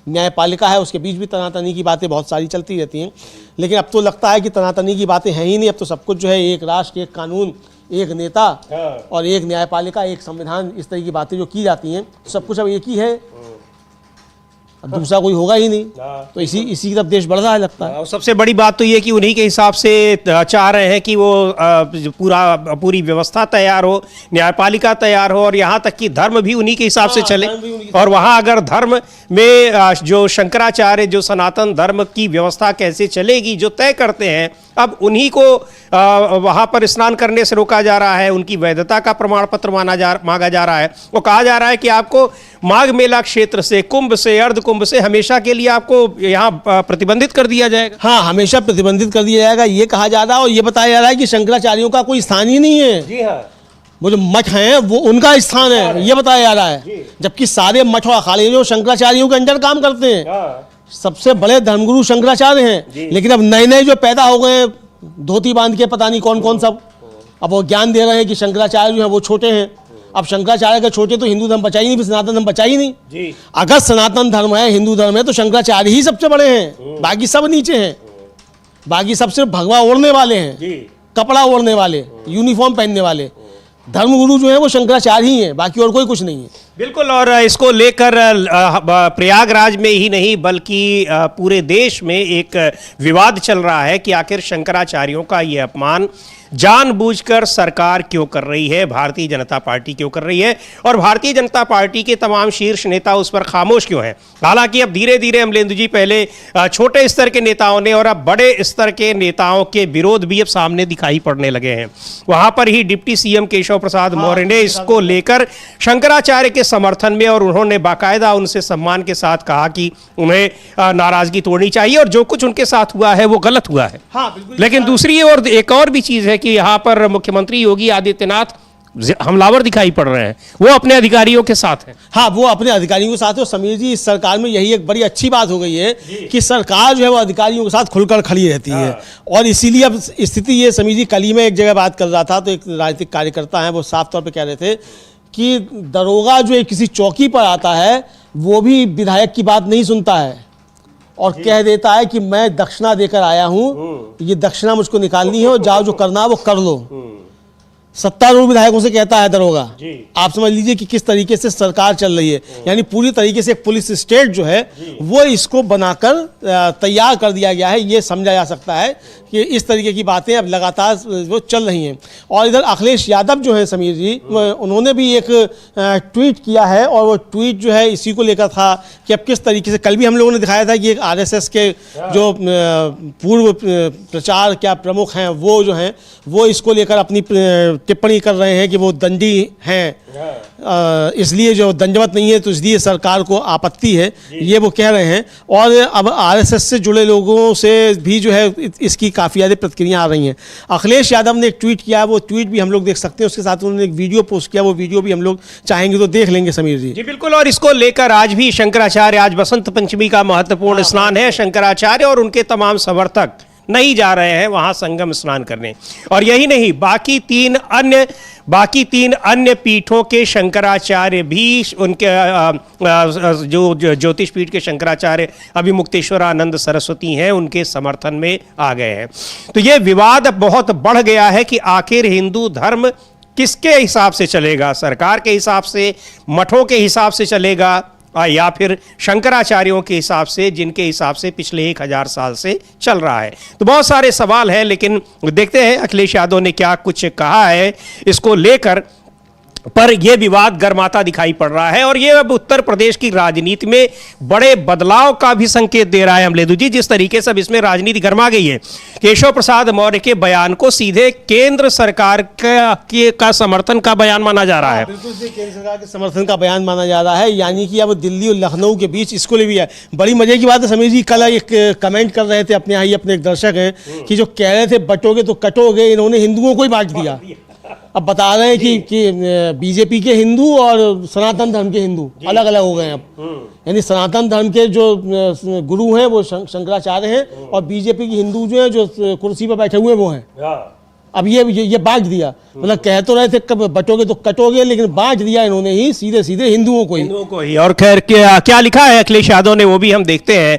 न्यायपालिका है उसके बीच भी तनातनी की बातें बहुत सारी चलती रहती हैं, लेकिन अब तो लगता है कि तनातनी की बातें हैं ही नहीं। अब तो सब कुछ जो है एक राष्ट्र, एक कानून, एक नेता और एक न्यायपालिका, एक संविधान, इस तरह की बातें जो की जाती हैं सब कुछ अब एक ही है, अब दूसरा कोई होगा ही नहीं। तो इसी की तरफ देश बढ़ रहा है लगता है। और सबसे बड़ी बात तो ये कि उन्हीं के हिसाब से चाह रहे हैं कि वो पूरी व्यवस्था तैयार हो, न्यायपालिका तैयार हो, और यहाँ तक कि धर्म भी उन्हीं के हिसाब से चले। और वहाँ अगर धर्म में जो शंकराचार्य, जो सनातन धर्म की व्यवस्था कैसे चलेगी, जो तय करते हैं, अब उन्हीं को वहाँ पर स्नान करने से रोका जा रहा है, उनकी वैधता का प्रमाण पत्र मांगा जा रहा है। वो कहा जा रहा है कि आपको माघ मेला क्षेत्र से, कुंभ से, अर्ध कुंभ से हमेशा के लिए आपको यहाँ प्रतिबंधित कर दिया जाएगा। हाँ, हमेशा प्रतिबंधित कर दिया जाएगा, ये कहा जा रहा है। और ये बताया जा रहा है कि शंकराचार्यों का कोई स्थान ही नहीं है। जी हाँ, वो जो मठ हैं वो उनका स्थान है, ये बताया जा रहा है। जबकि सारे मठ और अखाड़े जो शंकराचार्यों के अंडर काम करते हैं, सबसे बड़े धर्मगुरु शंकराचार्य हैं, लेकिन अब नए नए जो पैदा हो गए धोती बांध के पता नहीं कौन कौन सब, अब वो ज्ञान दे रहे हैं कि शंकराचार्य जो है वो छोटे हैं। अब शंकराचार्य के छोटे तो हिंदू धर्म बचा ही नहीं, सनातन धर्म बचा ही नहीं जी। अगर सनातन धर्म है, हिंदू धर्म है, तो शंकराचार्य ही सबसे बड़े हैं, बाकी सब नीचे हैं। बाकी सब सिर्फ भगवा ओढ़ने वाले हैं, कपड़ा ओढ़ने वाले, यूनिफॉर्म पहनने वाले। धर्मगुरु जो है वो शंकराचार्य ही है, बाकी और कोई कुछ नहीं है। बिल्कुल। और इसको लेकर प्रयागराज में ही नहीं बल्कि पूरे देश में एक विवाद चल रहा है कि आखिर शंकराचार्यों का ये अपमान जानबूझकर सरकार क्यों कर रही है, भारतीय जनता पार्टी क्यों कर रही है, और भारतीय जनता पार्टी के तमाम शीर्ष नेता उस पर खामोश क्यों हैं। हालांकि अब धीरे धीरे अमलेंदु जी, पहले छोटे स्तर के नेताओं ने और अब बड़े स्तर के नेताओं के विरोध भी अब सामने दिखाई पड़ने लगे हैं। वहां पर ही डिप्टी सीएम केशव प्रसाद मौर्य ने इसको लेकर शंकराचार्य के समर्थन में, और उन्होंने बाकायदा उनसे सम्मान के साथ कहा कि उन्हें नाराजगी तोड़नी चाहिए और जो कुछ उनके साथ हुआ है वो गलत हुआ है। हाँ, बिल्कुल। लेकिन दूसरी ओर एक और भी चीज है कि यहाँ पर मुख्यमंत्री योगी आदित्यनाथ हमलावर दिखाई पड़ रहे हैं, वो अपने अधिकारियों के साथ हैं। हाँ, वो अपने अधिकारियों के साथ है। और समीर जी, इस सरकार में यही एक बड़ी अच्छी बात हो गई है कि सरकार जो है वो अधिकारियों के साथ खुलकर खड़ी रहती है। और इसीलिए अब स्थिति ये, समीर जी, कल ही मैं एक जगह बात कर रहा था तो एक राजनीतिक कार्यकर्ता है, वो साफ तौर पे कह रहे थे कि दरोगा जो किसी चौकी पर आता है वो भी विधायक की बात नहीं सुनता है और कह देता है कि मैं दक्षिणा देकर आया हूँ, ये दक्षिणा मुझको निकालनी है और जाओ जो करना है वो कर लो। सत्तारूढ़ विधायकों से कहता है दरोगा। आप समझ लीजिए कि किस तरीके से सरकार चल रही है, यानी पूरी तरीके से एक पुलिस स्टेट जो है वो इसको बनाकर तैयार कर दिया गया है। ये समझा जा सकता है कि इस तरीके की बातें अब लगातार वो चल रही हैं। और इधर अखिलेश यादव जो है, समीर जी, उन्होंने भी एक ट्वीट किया है और वो ट्वीट जो है इसी को लेकर था कि अब किस तरीके से, कल भी हम लोगों ने दिखाया था कि एक RSS के जो पूर्व प्रचार क्या प्रमुख हैं वो जो हैं वो इसको लेकर अपनी टिप्पणी कर रहे हैं कि वो दंडी हैं, इसलिए जो दंडवत नहीं है तो इसलिए सरकार को आपत्ति है, ये वो कह रहे हैं। और अब RSS से जुड़े लोगों से भी जो है इसकी काफ़ी ज़्यादा प्रतिक्रिया आ रही हैं। अखिलेश यादव ने एक ट्वीट किया, वो ट्वीट भी हम लोग देख सकते हैं, उसके साथ उन्होंने एक वीडियो पोस्ट किया, वो वीडियो भी हम लोग चाहेंगे तो देख लेंगे समीर जी। जी बिल्कुल। और इसको लेकर आज भी शंकराचार्य, आज बसंत पंचमी का महत्वपूर्ण स्नान है, शंकराचार्य और उनके तमाम समर्थक नहीं जा रहे हैं वहां संगम स्नान करने। और यही नहीं, बाकी तीन अन्य पीठों के शंकराचार्य भी, उनके जो ज्योतिष पीठ के शंकराचार्य अभिमुक्तेश्वर आनंद सरस्वती हैं, उनके समर्थन में आ गए हैं। तो ये विवाद बहुत बढ़ गया है कि आखिर हिंदू धर्म किसके हिसाब से चलेगा, सरकार के हिसाब से, मठों के हिसाब से चलेगा, या फिर शंकराचार्यों के हिसाब से, जिनके हिसाब से पिछले 1000 साल से चल रहा है। तो बहुत सारे सवाल हैं, लेकिन देखते हैं अखिलेश यादव ने क्या कुछ कहा है इसको लेकर। पर यह विवाद गर्माता दिखाई पड़ रहा है और यह अब उत्तर प्रदेश की राजनीति में बड़े बदलाव का भी संकेत दे रहा है अमलेंदु जी। जिस तरीके से अब इसमें राजनीति गर्मा गई है, केशव प्रसाद मौर्य के बयान को सीधे केंद्र सरकार का समर्थन का बयान माना जा रहा है। बिल्कुल केंद्र सरकार के समर्थन का बयान माना जा रहा है, यानी कि अब दिल्ली और लखनऊ के बीच इसको ले भी है। बड़ी मजे की बात है समीर जी, कल एक कमेंट कर रहे थे अपने यहाँ ही अपने एक दर्शक हैं कि जो कह रहे थे बटोगे तो कटोगे, इन्होंने हिंदुओं को ही बांट दिया। अब बता रहे हैं कि बीजेपी के हिंदू और सनातन धर्म के हिंदू अलग अलग हो गए हैं अब। यानी सनातन धर्म के जो गुरु हैं वो शंकराचार्य हैं और बीजेपी के हिंदू जो हैं जो कुर्सी पर बैठे हुए वो हैं। अब ये बांट दिया, मतलब कह तो रहे थे कब बटोगे तो कटोगे, लेकिन बांट दिया इन्होंने ही सीधे सीधे हिंदुओं को ही। और खैर क्या लिखा है अखिलेश यादव ने वो भी हम देखते हैं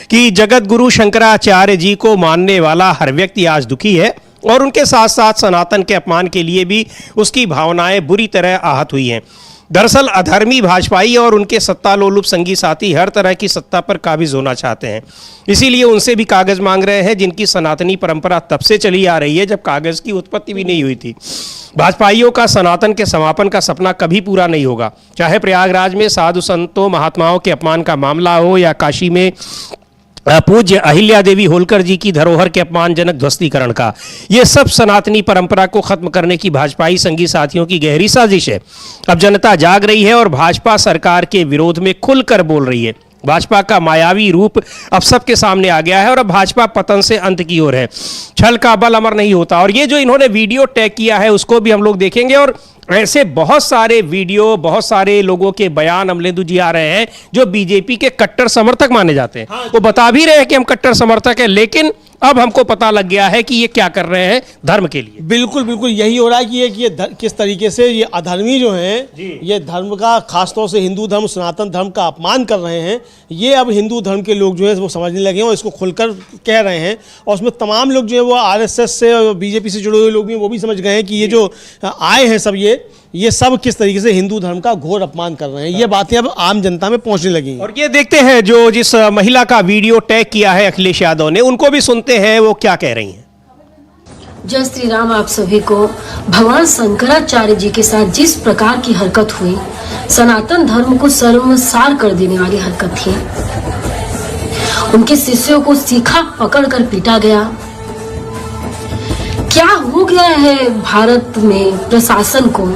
कि जगत गुरु शंकराचार्य जी को मानने वाला हर व्यक्ति आज दुखी है और उनके साथ साथ सनातन के अपमान के लिए भी उसकी भावनाएं बुरी तरह आहत हुई हैं। दरअसल अधर्मी भाजपाई और उनके सत्तालोलुप संगी साथी हर तरह की सत्ता पर काबिज होना चाहते हैं, इसीलिए उनसे भी कागज मांग रहे हैं, जिनकी सनातनी परंपरा तब से चली आ रही है जब कागज की उत्पत्ति भी नहीं हुई थी। भाजपाइयों का सनातन के समापन का सपना कभी पूरा नहीं होगा, चाहे प्रयागराज में साधु संतों महात्माओं के अपमान का मामला हो या काशी में पूज्य अहिल्या देवी होलकर जी की धरोहर के अपमानजनक ध्वस्तीकरण का। ये सब सनातनी परंपरा को खत्म करने की भाजपाई संगी साथियों की गहरी साजिश है। अब जनता जाग रही है और भाजपा सरकार के विरोध में खुलकर बोल रही है। भाजपा का मायावी रूप अब सबके सामने आ गया है और अब भाजपा पतन से अंत की ओर है। छल का बल अमर नहीं होता। और ये जो इन्होंने वीडियो टैग किया है उसको भी हम लोग देखेंगे और ऐसे बहुत सारे वीडियो, बहुत सारे लोगों के बयान अमलेंदु जी आ रहे हैं जो बीजेपी के कट्टर समर्थक माने जाते हैं। वो बता भी रहे हैं कि हम कट्टर समर्थक हैं, लेकिन अब हमको पता लग गया है कि ये क्या कर रहे हैं धर्म के लिए। बिल्कुल बिल्कुल यही हो रहा है कि ये किस तरीके से ये अधर्मी जो हैं ये धर्म का, खासतौर से हिंदू धर्म सनातन धर्म का अपमान कर रहे हैं। ये अब हिंदू धर्म के लोग जो है वो समझने लगे हैं और इसको खुलकर कह रहे हैं। और उसमें तमाम लोग जो है वो आरएसएस से और बीजेपी से जुड़े हुए लोग भी वो भी समझ गए हैं कि ये जो आए हैं सब ये सब किस तरीके से हिंदू धर्म का घोर अपमान कर रहे हैं। ये बातें अब आम जनता में पहुंचने लगी हैं। और ये देखते हैं जो जिस महिला का वीडियो टैग किया है अखिलेश यादव ने, उनको भी सुनते हैं वो क्या कह रही हैं। जय श्री राम। आप सभी को भगवान शंकराचार्य जी के साथ जिस प्रकार की हरकत हुई, सनातन धर्म को शर्मसार कर देने वाली हरकत थी। उनके शिष्यों को सीखा पकड़कर पीटा गया। क्या हो गया है भारत में प्रशासन को,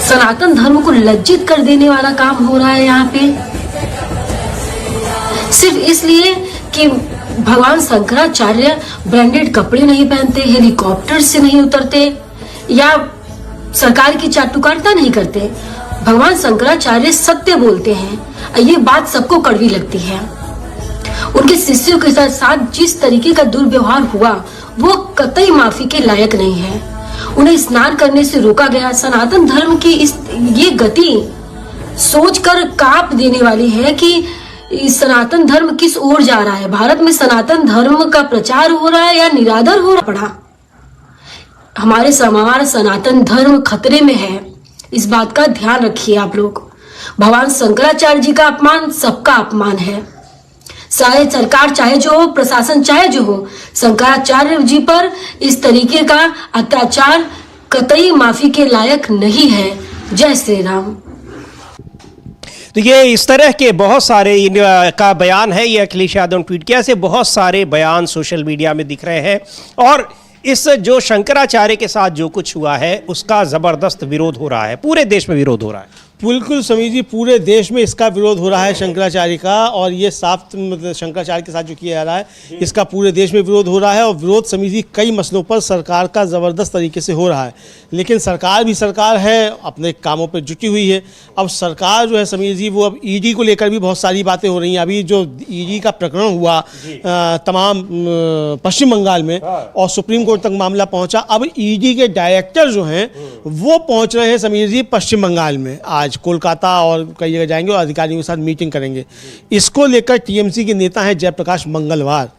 सनातन धर्म को लज्जित कर देने वाला काम हो रहा है यहाँ पे, सिर्फ इसलिए कि भगवान शंकराचार्य ब्रांडेड कपड़े नहीं पहनते, हेलीकॉप्टर से नहीं उतरते या सरकार की चाटुकारिता नहीं करते। भगवान शंकराचार्य सत्य बोलते हैं। ये बात सबको कड़वी लगती है। उनके शिष्यों के साथ जिस तरीके का दुर्व्यवहार हुआ वो कतई माफी के लायक नहीं है। उन्हें स्नान करने से रोका गया। सनातन धर्म की ये गति सोचकर कांप देने वाली है कि सनातन धर्म किस ओर जा रहा है। भारत में सनातन धर्म का प्रचार हो रहा है या निरादर हो रहा। हमारे हमारा सनातन धर्म खतरे में है, इस बात का ध्यान रखिए आप लोग। भगवान शंकराचार्य जी का अपमान सबका अपमान है। चाहे सरकार चाहे जो हो, प्रशासन चाहे जो हो, शंकराचार्य जी पर इस तरीके का अत्याचार कतई माफी के लायक नहीं है। जय श्री राम। तो ये इस तरह के बहुत सारे का बयान है, ये अखिलेश यादव ने ट्वीट किया। ऐसे बहुत सारे बयान सोशल मीडिया में दिख रहे हैं और इस जो शंकराचार्य के साथ जो कुछ हुआ है उसका जबरदस्त विरोध हो रहा है, पूरे देश में विरोध हो रहा है। बिल्कुल समीर जी, पूरे देश में इसका विरोध हो रहा है शंकराचार्य का। और ये साफ मतलब शंकराचार्य के साथ जो किया जा रहा है इसका पूरे देश में विरोध हो रहा है। और विरोध समीर जी कई मसलों पर सरकार का ज़बरदस्त तरीके से हो रहा है, लेकिन सरकार भी सरकार है, अपने कामों पर जुटी हुई है। अब सरकार जो है समीर जी वो अब ईडी को लेकर भी बहुत सारी बातें हो रही हैं। अभी जो ईडी का प्रकरण हुआ तमाम पश्चिम बंगाल में और सुप्रीम कोर्ट तक मामला पहुंचा। अब ईडी के डायरेक्टर जो हैं वो पहुंच रहे हैं समीर जी पश्चिम बंगाल में। आज कोलकाता और कई जगह जाएंगे और अधिकारियों के साथ मीटिंग करेंगे। इसको लेकर टीएमसी के नेता हैं जयप्रकाश मंगलवार,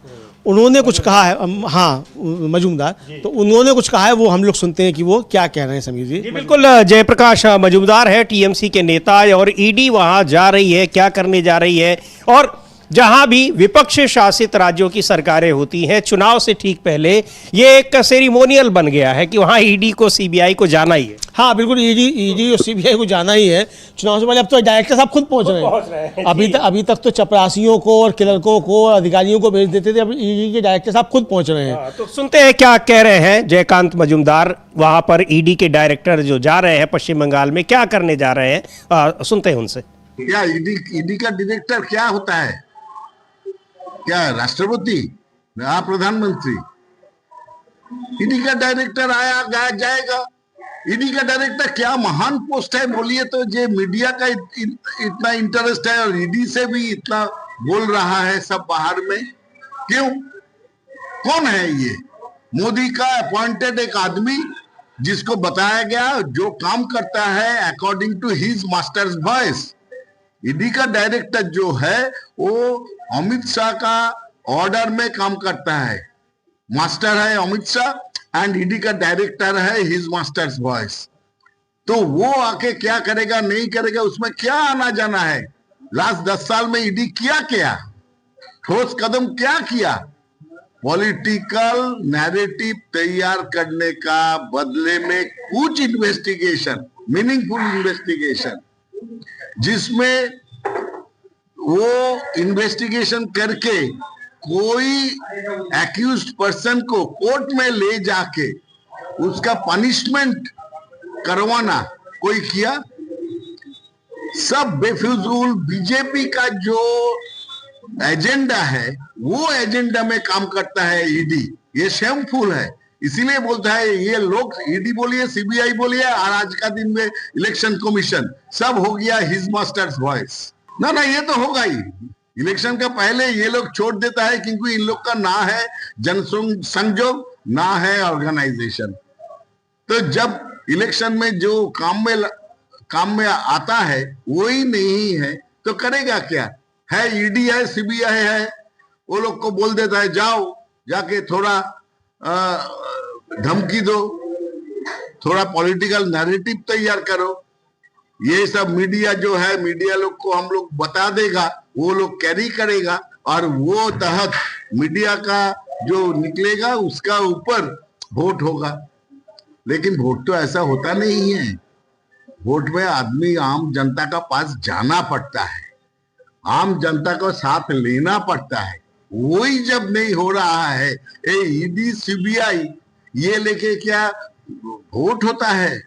उन्होंने कुछ कहा है। हाँ, मजूमदार, तो उन्होंने कुछ कहा है, वो हम लोग सुनते हैं कि वो क्या कह रहे हैं समीर जी। बिल्कुल, जयप्रकाश मजूमदार है टीएमसी के नेता और ईडी वहां जा रही है, क्या करने जा रही है और जहां भी विपक्ष शासित राज्यों की सरकारें होती हैं, चुनाव से ठीक पहले ये एक सेरिमोनियल बन गया है कि वहां ईडी को, सीबीआई को जाना ही है। हाँ बिल्कुल, ईडी और सीबीआई को जाना ही है चुनाव से पहले। अब तो डायरेक्टर साहब खुद पहुंच रहे हैं। अभी तक तो चपरासियों को और क्लर्कों को, अधिकारियों को भेज देते थे, अब ईडी के डायरेक्टर साहब खुद पहुंच रहे हैं। तो सुनते हैं क्या कह रहे हैं जयकांत मजूमदार, वहां पर ईडी के डायरेक्टर जो जा रहे हैं पश्चिम बंगाल में, क्या करने जा रहे हैं, सुनते हैं उनसे। क्या ईडी का डायरेक्टर क्या होता है? क्या राष्ट्रपति या प्रधानमंत्री? ईडी का डायरेक्टर आया गया जाएगा। ईडी का डायरेक्टर क्या महान पोस्ट है बोलिए तो। जे मीडिया का इतना इंटरेस्ट है और ईडी से भी इतना बोल रहा है सब बाहर में, क्यों? कौन है ये? मोदी का अपॉइंटेड एक आदमी जिसको बताया गया जो काम करता है according to his master's voice. ED का डायरेक्टर जो है वो अमित शाह का ऑर्डर में काम करता है। मास्टर है अमित शाह एंड ईडी का डायरेक्टर है हिज मास्टर्स वॉइस। तो वो आके क्या करेगा नहीं करेगा उसमें क्या आना जाना है? लास्ट 10 साल में ईडी क्या ठोस कदम क्या किया? पॉलिटिकल नैरेटिव तैयार करने का बदले में कुछ इन्वेस्टिगेशन, मीनिंगफुल इन्वेस्टिगेशन, जिसमें वो इन्वेस्टिगेशन करके कोई एक्यूज्ड पर्सन को कोर्ट में ले जाके उसका पनिशमेंट करवाना कोई किया? सब बेफिजूल बीजेपी का जो एजेंडा है वो एजेंडा में काम करता है ईडी। ये शेमफुल है, इसीलिए बोलता है ये लोग, ईडी बोलिए सीबीआई बोलिए और आज का दिन में इलेक्शन कमीशन, सब हो गया हिज मास्टर्स वॉइस। ना ये तो होगा ही। इलेक्शन का पहले ये लोग छोड़ देता है क्योंकि इन लोग का ना है जनसंयोग ना है ऑर्गेनाइजेशन। तो जब इलेक्शन में जो काम में आता है वही नहीं है तो करेगा क्या? है ईडी है सीबीआई है, वो लोग को बोल देता है जाओ जाके थोड़ा धमकी दो, थोड़ा पॉलिटिकल नैरेटिव तैयार करो। ये सब मीडिया जो है, मीडिया लोग को हम लोग बता देगा, वो लोग कैरी करेगा और वो तहत मीडिया का जो निकलेगा उसका ऊपर वोट होगा। लेकिन वोट तो ऐसा होता नहीं है। वोट में आदमी आम जनता का पास जाना पड़ता है, आम जनता को साथ लेना पड़ता है। वही जब नहीं हो रहा है, ईडी सीबीआई ये लेके क्या वोट होता है?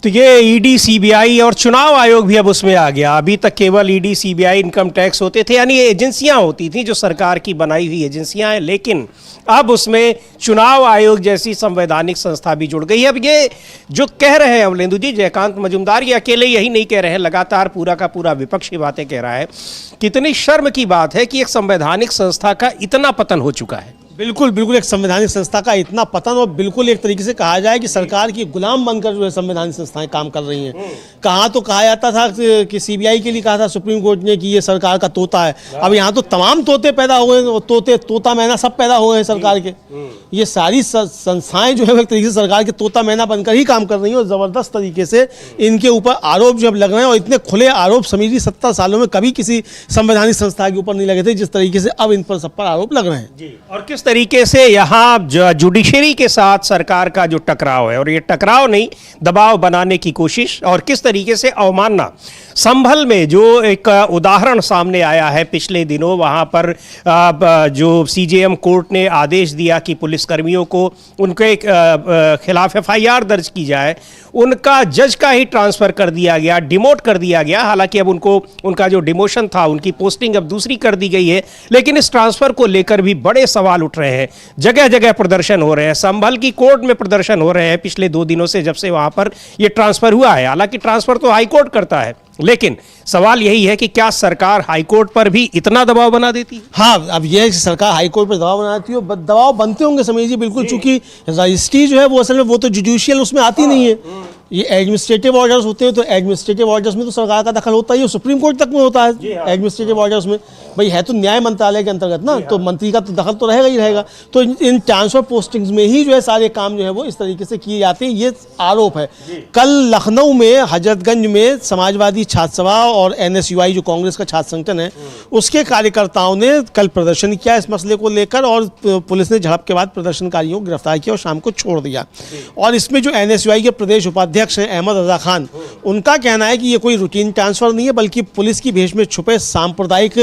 तो ये ईडी सीबीआई और चुनाव आयोग भी अब उसमें आ गया। अभी तक केवल ईडी सीबीआई इनकम टैक्स होते थे, यानी एजेंसियां होती थी जो सरकार की बनाई हुई एजेंसियां हैं, लेकिन अब उसमें चुनाव आयोग जैसी संवैधानिक संस्था भी जुड़ गई है। अब ये जो कह रहे हैं अमलेंदु जी, जयकांत मजूमदार, ये अकेले यही नहीं कह रहे हैं, लगातार पूरा का पूरा विपक्ष की बातें कह रहा है। कितनी शर्म की बात है कि एक संवैधानिक संस्था का इतना पतन हो चुका है। बिल्कुल एक संवैधानिक संस्था का इतना पतन, और बिल्कुल एक तरीके से कहा जाए कि सरकार की गुलाम बनकर जो है संवैधानिक संस्थाएं काम कर रही हैं। कहाँ तो कहा जाता था कि सीबीआई के लिए कहा था सुप्रीम कोर्ट ने कि ये सरकार का तोता है। अब यहाँ तो तमाम तोते पैदा हो गए, तोता मैना सब पैदा हो गए हैं सरकार के। ये सारी संस्थाएं जो है एक तरीके से सरकार के तोता मैना बनकर ही काम कर रही हैं और ज़बरदस्त तरीके से इनके ऊपर आरोप जब लग रहे हैं, और इतने खुले आरोप समीरी 70 सालों में कभी किसी संवैधानिक संस्था के ऊपर नहीं लगे थे जिस तरीके से अब इन पर सब पर आरोप लग रहे हैं। और किस तरीके से यहाँ जुडिशरी के साथ सरकार का जो टकराव है, और ये टकराव नहीं, दबाव बनाने की कोशिश, और किस तरीके से अवमानना। संभल में जो एक उदाहरण सामने आया है पिछले दिनों, वहाँ पर जो सीजेएम कोर्ट ने आदेश दिया कि पुलिसकर्मियों को उनके खिलाफ एफआईआर दर्ज की जाए, उनका जज का ही ट्रांसफ़र कर दिया गया, डिमोट कर दिया गया। हालांकि अब उनका जो डिमोशन था, उनकी पोस्टिंग अब दूसरी कर दी गई है, लेकिन इस ट्रांसफ़र को लेकर भी बड़े सवाल उठ रहे हैं। जगह जगह प्रदर्शन हो रहे हैं, संभल की कोर्ट में प्रदर्शन हो रहे हैं पिछले 2 दिनों से, जब से वहाँ पर ये ट्रांसफ़र हुआ है। हालांकि ट्रांसफ़र तो हाई कोर्ट करता है, लेकिन सवाल यही है कि क्या सरकार हाई कोर्ट पर भी इतना दबाव बना देती है? हाँ, अब यह है कि सरकार हाई कोर्ट पर दबाव बनाती है, दबाव बनते होंगे समीर जी, बिल्कुल, चूंकि रजिस्ट्री जो है वो असल में वो तो जुडिशियल उसमें आती नहीं है। ये एडमिनिस्ट्रेटिव ऑर्डर्स होते हैं, तो एडमिनिस्ट्रेटिव ऑर्डर्स में तो सरकार का दखल होता ही है, सुप्रीम कोर्ट तक में होता है एडमिनिस्ट्रेटिव ऑर्डर्स में। भाई है तो न्याय मंत्रालय के अंतर्गत ना, तो मंत्री का तो दखल तो रहेगा ही रहेगा। तो इन ट्रांसफर पोस्टिंग्स में ही जो है सारे काम जो है वो इस तरीके से किए जाते हैं, ये आरोप है। कल लखनऊ में हजरतगंज में समाजवादी छात्र सभा और NSUI जो कांग्रेस का छात्र संगठन है, उसके कार्यकर्ताओं ने कल प्रदर्शन किया इस मसले को लेकर, और पुलिस ने झड़प के बाद प्रदर्शनकारियों को गिरफ्तार किया और शाम को छोड़ दिया। और इसमें जो NSUI के प्रदेश उपाध्यक्ष हैं अहमद रजा खान, उनका कहना है कि ये कोई रूटीन ट्रांसफर नहीं है, बल्कि पुलिस की भेष में छुपे सांप्रदायिक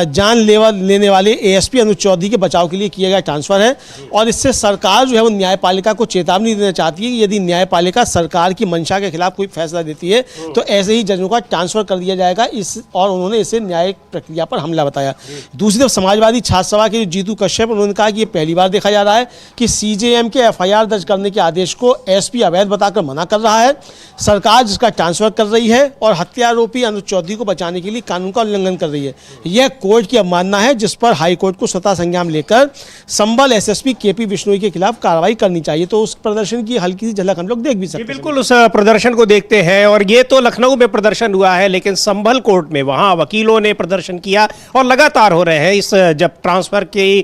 जान लेने वाले ASP अनुज चौधरी के बचाव के लिए किया गया ट्रांसफर है। और इससे सरकार जो है वो न्यायपालिका को चेतावनी देना चाहती है कि यदि न्यायपालिका सरकार की मंशा के खिलाफ कोई फैसला देती है तो ऐसे ही जजों का ट्रांसफर कर दिया जाएगा। और उन्होंने इसे न्यायिक प्रक्रिया पर हमला बताया। दूसरी तरफ समाजवादी छात्र सभा के जीतू कश्यप, उन्होंने कहा कि ये पहली बार देखा जा रहा है कि CJM के FIR दर्ज करने के आदेश को SP अवैध बताकर मना कर रहा है। सरकार जिसका ट्रांसफर कर रही है और हत्या आरोपी अनुज चौधरी को बचाने के लिए कानून का उल्लंघन कर रही है। यह कोर्ट की अवमानना है, जिस पर हाई कोर्ट को स्वतः संज्ञान लेकर संबल SSP KP बिश्नोई के खिलाफ कार्रवाई करनी चाहिए। तो उस प्रदर्शन की हल्की सी झलक हम लोग देख भी सकते हैं। बिल्कुल उस प्रदर्शन को देखते हैं। और ये तो लखनऊ में प्रदर्शन हुआ है, लेकिन संभल कोर्ट में वहां वकीलों ने प्रदर्शन किया और लगातार हो रहे हैं। इस जब ट्रांसफर की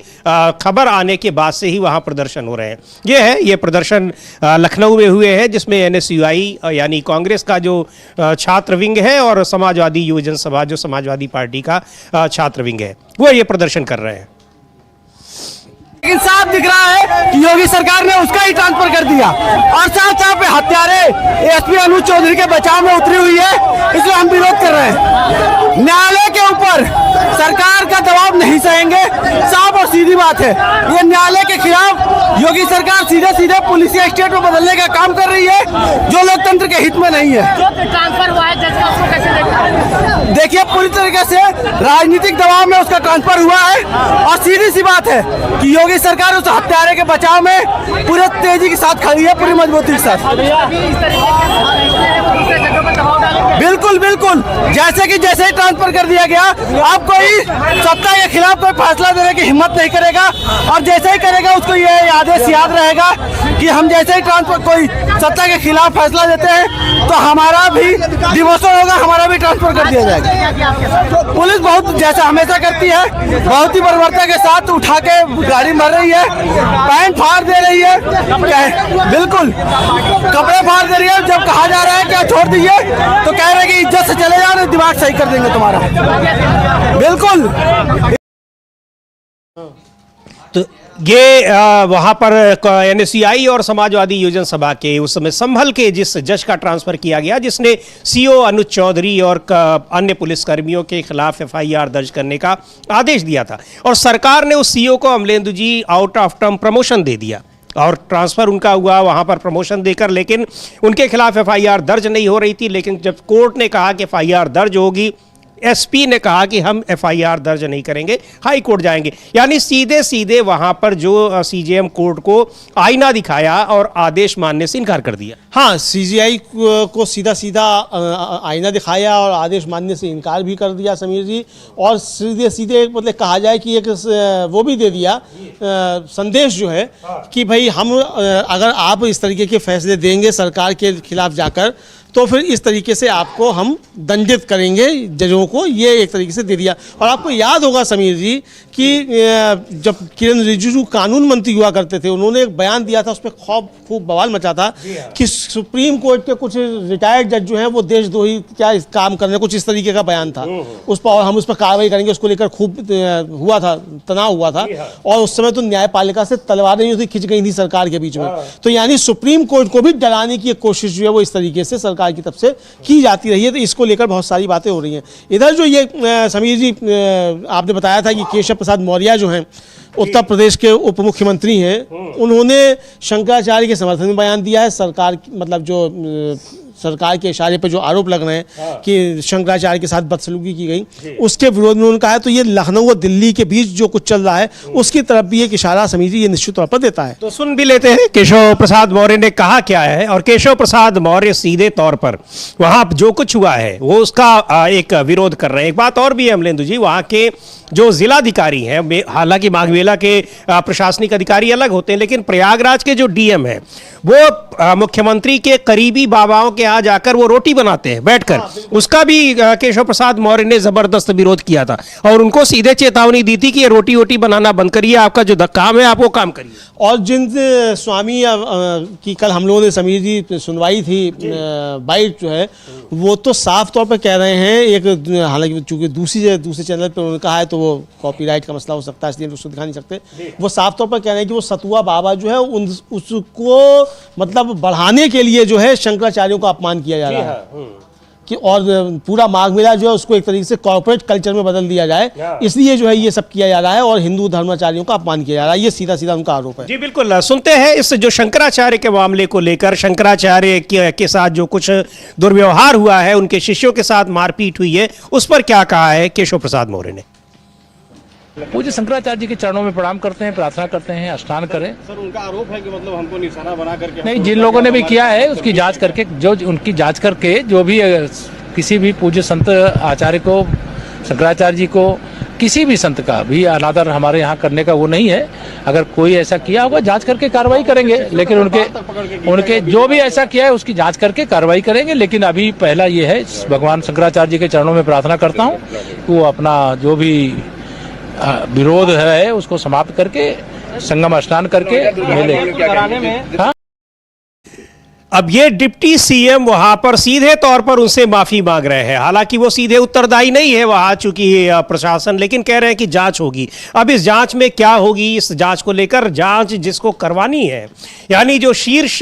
खबर आने के बाद से ही वहां प्रदर्शन हो रहे हैं। ये प्रदर्शन लखनऊ में हुए हैं, जिसमें NSUI यानी कांग्रेस का जो छात्र विंग है और समाजवादी युवजन सभा जो समाजवादी पार्टी का छात्र विंग है, वो ये प्रदर्शन कर रहे हैं। लेकिन साफ दिख रहा है कि योगी सरकार ने उसका ही ट्रांसफर कर दिया और साथ साथ हत्यारे ASP अनुज चौधरी के बचाव में उतरी हुई है, इसलिए हम विरोध कर रहे हैं। न्यायालय के ऊपर सरकार का दबाव नहीं सहेंगे, साफ और सीधी बात है। ये न्यायालय के खिलाफ योगी सरकार सीधे सीधे पुलिसिया स्टेट में बदलने का काम कर रही है, जो लोकतंत्र के हित में नहीं है। ट्रांसफर हुआ है जज का, उसको कैसे देखते हैं? देखिए, पूरी तरीके से राजनीतिक दबाव में उसका ट्रांसफर हुआ है और सीधी सी बात है कि योगी सरकार उस हत्यारे के बचाव में पूरे तेजी के साथ खड़ी है, पूरी मजबूती के साथ। बिल्कुल बिल्कुल, जैसे कि जैसे ही ट्रांसफर कर दिया गया, अब कोई सत्ता के खिलाफ कोई फैसला देने की हिम्मत नहीं करेगा, और जैसे ही करेगा उसको ये आदेश याद रहेगा कि हम जैसे ही ट्रांसफर कोई सत्ता के खिलाफ फैसला देते हैं तो हमारा भी डिमोशन होगा, हमारा भी ट्रांसफर कर दिया जाएगा। पुलिस बहुत जैसा हमेशा करती है, बहुत ही बर्बरता के साथ उठा के गाड़ी मार रही है, पैंट फाड़ दे रही है, बिल्कुल कपड़े फाड़ दे रही है। जब कहा जा रहा है क्या छोड़ दीजिए तो कह रहे कि इज्जत से चले जाओ, दिमाग सही कर देंगे तुम्हारा। बिल्कुल। तो ये वहाँ पर NSUI और समाजवादी युवजन सभा के उस समय संभल के जिस जज का ट्रांसफर किया गया, जिसने CO अनुज चौधरी और अन्य पुलिसकर्मियों के खिलाफ FIR दर्ज करने का आदेश दिया था, और सरकार ने उस CO को अमलेंदु जी आउट ऑफ टर्म प्रमोशन दे दिया और ट्रांसफ़र उनका हुआ वहाँ पर प्रमोशन देकर, लेकिन उनके खिलाफ FIR दर्ज नहीं हो रही थी। लेकिन जब कोर्ट ने कहा कि FIR दर्ज होगी, SP ने कहा कि हम FIR दर्ज नहीं करेंगे, हाई कोर्ट जाएंगे। यानी सीधे सीधे वहां पर जो CJM कोर्ट को आईना दिखाया और आदेश मानने से इनकार कर दिया। हाँ, CJI को सीधा सीधा आईना दिखाया और आदेश मानने से इनकार भी कर दिया समीर जी, और सीधे सीधे मतलब कहा जाए कि एक वो भी दे दिया संदेश जो है कि भाई हम अगर आप इस तरीके के फैसले देंगे सरकार के खिलाफ जाकर, तो फिर इस तरीके से आपको हम दंडित करेंगे जजों को, ये एक तरीके से दे दिया। और आपको याद होगा समीर जी कि जब किरण रिजिजू कानून मंत्री हुआ करते थे, उन्होंने एक बयान दिया था, उस पर खूब बवाल मचा था कि सुप्रीम कोर्ट के कुछ रिटायर्ड जज जो हैं वो देशद्रोही क्या काम करने, कुछ इस तरीके का बयान था उस पर, और हम उस पर कार्रवाई करेंगे, उसको लेकर खूब हुआ था, तनाव हुआ था। और उस समय तो न्यायपालिका से तलवारें खिंच गई थी सरकार के बीच में। तो यानी सुप्रीम कोर्ट को भी डराने की एक कोशिश जो है वो इस तरीके से सरकार की तरफ से की जाती रही है। तो इसको लेकर बहुत सारी बातें हो रही हैं। इधर जो ये समीर जी आपने बताया था कि केशव प्रसाद मौर्य जो हैं उत्तर प्रदेश के उप मुख्यमंत्री हैं, उन्होंने शंकराचार्य के समर्थन में बयान दिया है। सरकार मतलब जो सरकार के इशारे पे जो आरोप लग रहे हैं कि शंकराचार्य के साथ बदसलूकी की गई, उसके विरोध में उन्होंने कहा है तो ये लखनऊ और दिल्ली के बीच जो कुछ चल रहा है उसकी तरफ भी एक इशारा समिति ये निश्चित तौर पर देता है। तो सुन भी लेते हैं केशव प्रसाद मौर्य ने कहा क्या है। और केशव प्रसाद मौर्य सीधे तौर पर वहां जो कुछ हुआ है वो उसका एक विरोध कर रहे हैं। एक बात और भी है अमलेंदु जी, वहां के जो जिलाधिकारी हैं, हालांकि माघ मेला के प्रशासनिक अधिकारी अलग होते हैं, लेकिन प्रयागराज के जो डीएम है वो मुख्यमंत्री के करीबी बाबाओं के यहाँ जाकर वो रोटी बनाते हैं बैठकर। उसका भी केशव प्रसाद मौर्य ने जबरदस्त विरोध किया था और उनको सीधे चेतावनी दी थी कि ये रोटी वोटी बनाना बंद करिए, आपका जो काम है आप वो काम करिए। और जिन स्वामी की कल हम लोगों ने समिति सुनवाई थी, बाइट जो है वो तो साफ तौर पर कह रहे हैं, एक हालांकि चूंकि दूसरे चैनल पर उन्होंने कहा है तो वो कॉपीराइट का मसला हो सकता है इसलिए उसको दिखा नहीं सकते, वो साफ तौर पर कह रहे हैं कि वो सतुआ बाबा जो है उसको मतलब बढ़ाने के लिए जो है शंकराचार्यों का अपमान किया जा रहा है कि और पूरा माघ मेला जो है उसको एक तरीके से कॉर्पोरेट कल्चर में बदल दिया जाए, इसलिए जो है ये सब किया जा रहा है और हिंदू धर्माचार्यों का अपमान किया जा रहा है। ये सीधा सीधा उनका आरोप है। जी बिल्कुल, सुनते हैं इस जो शंकराचार्य के मामले को लेकर, शंकराचार्य के साथ जो कुछ दुर्व्यवहार हुआ है, उनके शिष्यों के साथ मारपीट हुई है, उस पर क्या कहा है केशव प्रसाद मौर्य ने। पूज्य शंकराचार्य जी के चरणों में प्रणाम करते हैं, प्रार्थना करते हैं, स्नान करें। सर उनका आरोप है कि मतलब हमको निशाना बना करके नहीं, जिन लोगों ने भी किया है उसकी जांच करके, जो उनकी जांच करके जो भी किसी भी पूज्य संत आचार्य को, शंकराचार्य जी को, किसी भी संत का भी अनादर हमारे यहाँ करने का वो नहीं है। अगर कोई ऐसा किया होगा जांच करके कार्रवाई करेंगे, लेकिन उनके जो भी ऐसा किया है उसकी जांच करके कार्रवाई करेंगे। लेकिन अभी पहला ये है, भगवान शंकराचार्य जी के चरणों में प्रार्थना करता हूँ कि वो अपना जो भी विरोध है उसको समाप्त करके संगम स्नान करके मेले। अब ये डिप्टी सीएम वहां पर सीधे तौर पर उनसे माफी मांग रहे हैं। हालांकि वो सीधे उत्तरदायी नहीं है वहां, चूंकि प्रशासन, लेकिन कह रहे हैं कि जांच होगी। अब इस जांच में क्या होगी, इस जांच को लेकर, जांच जिसको करवानी है यानी जो शीर्ष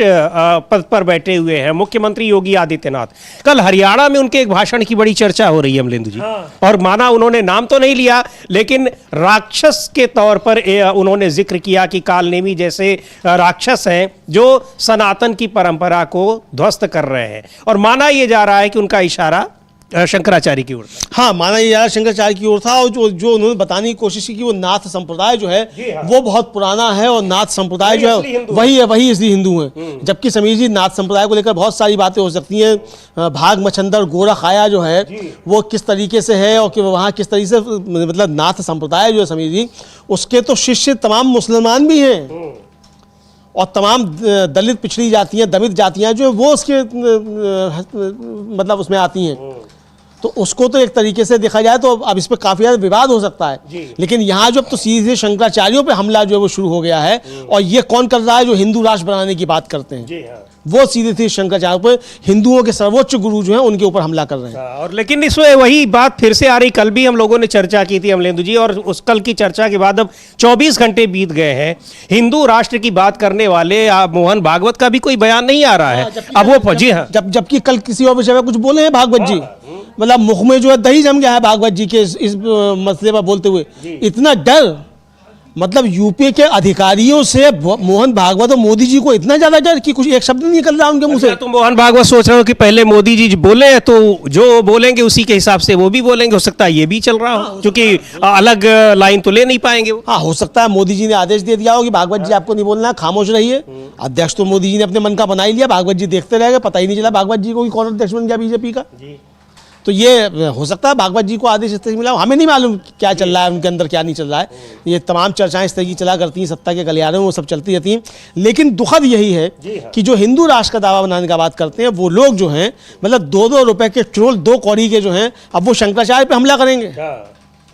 पद पर बैठे हुए हैं मुख्यमंत्री योगी आदित्यनाथ, कल हरियाणा में उनके एक भाषण की बड़ी चर्चा हो रही है अमलेंदु जी। और माना उन्होंने नाम तो नहीं लिया, लेकिन राक्षस के तौर पर उन्होंने जिक्र किया कि कालनेमी जैसे राक्षस हैं जो सनातन की परंपरा को ध्वस्त कर रहे हैं। और माना यह जा रहा है कि उनका इशारा शंकराचार्य की ओर था। हाँ, माना ये यार शंकराचार्य की ओर था। और जो उन्होंने बताने की कोशिश की कि वो नाथ संप्रदाय जो है वो बहुत पुराना है और नाथ संप्रदाय जो है वही इसलिए हिंदू है। जबकि समीर जी, नाथ संप्रदाय को लेकर बहुत सारी बातें हो सकती हैं। भाग मछंदर गोरखाया जो है वो किस तरीके से है और कि वहाँ किस तरीके से मतलब नाथ संप्रदाय जो है समीर जी, उसके तो शिष्य तमाम मुसलमान भी हैं और तमाम दलित पिछड़ी जातियां, दमित जातियां जो है वो उसके मतलब उसमें आती हैं। तो उसको तो एक तरीके से देखा जाए तो अब इस पर काफी ज्यादा विवाद हो सकता है। लेकिन यहाँ जो अब तो सीधे शंकराचार्यों पे हमला जो है वो शुरू हो गया है। और ये कौन कर रहा है? जो हिंदू राष्ट्र बनाने की बात करते हैं वो सीधे थे शंकराचार्य पर, हिंदुओं के सर्वोच्च गुरु जो हैं उनके ऊपर हमला कर रहे हैं। और लेकिन इसमें वही बात फिर से आ रही, कल भी हम लोगों ने चर्चा की थी अमलेंदु जी, और उस कल की चर्चा के बाद अब 24 घंटे बीत गए हैं, हिंदू राष्ट्र की बात करने वाले मोहन भागवत का भी कोई बयान नहीं आ रहा है। अब वो जी हाँ, जबकि कल किसी और विषय में कुछ बोले हैं भागवत जी, मतलब मुख में जो है दही जम गया है भागवत जी के इस मसले पर बोलते हुए। इतना डर, मतलब यूपी के अधिकारियों से मोहन भागवत और मोदी जी को इतना ज्यादा डर कि कुछ एक शब्द नहीं निकल रहा उनके मुंह से। तो मोहन भागवत सोच रहे हो कि पहले मोदी जी बोले तो जो बोलेंगे उसी के हिसाब से वो भी बोलेंगे, हो सकता है ये भी चल रहा हो, क्योंकि अलग लाइन तो ले नहीं पाएंगे वो। हाँ, हो सकता है मोदी जी ने आदेश दे दिया हो कि भागवत जी आपको नहीं बोलना है, खामोश रहिए। अध्यक्ष तो मोदी जी ने अपने मन का बना ही लिया, भागवत जी देखते रह गए, पता ही नहीं चला भागवत जी को कौन अध्यक्ष बन गया बीजेपी का। तो ये हो सकता है भागवत जी को आदेश इस तरह मिला, हमें नहीं मालूम क्या चल रहा है उनके अंदर, क्या नहीं चल रहा है। ये तमाम चर्चाएं इस तरह की चला करती हैं, सत्ता के गलियारे में वो सब चलती रहती हैं। लेकिन दुखद यही है कि जो हिंदू राष्ट्र का दावा बनाने का बात करते हैं वो लोग जो हैं, मतलब 2-2 रुपए के ट्रोल 2 कौड़ी के जो हैं, अब वो शंकराचार्य पे हमला करेंगे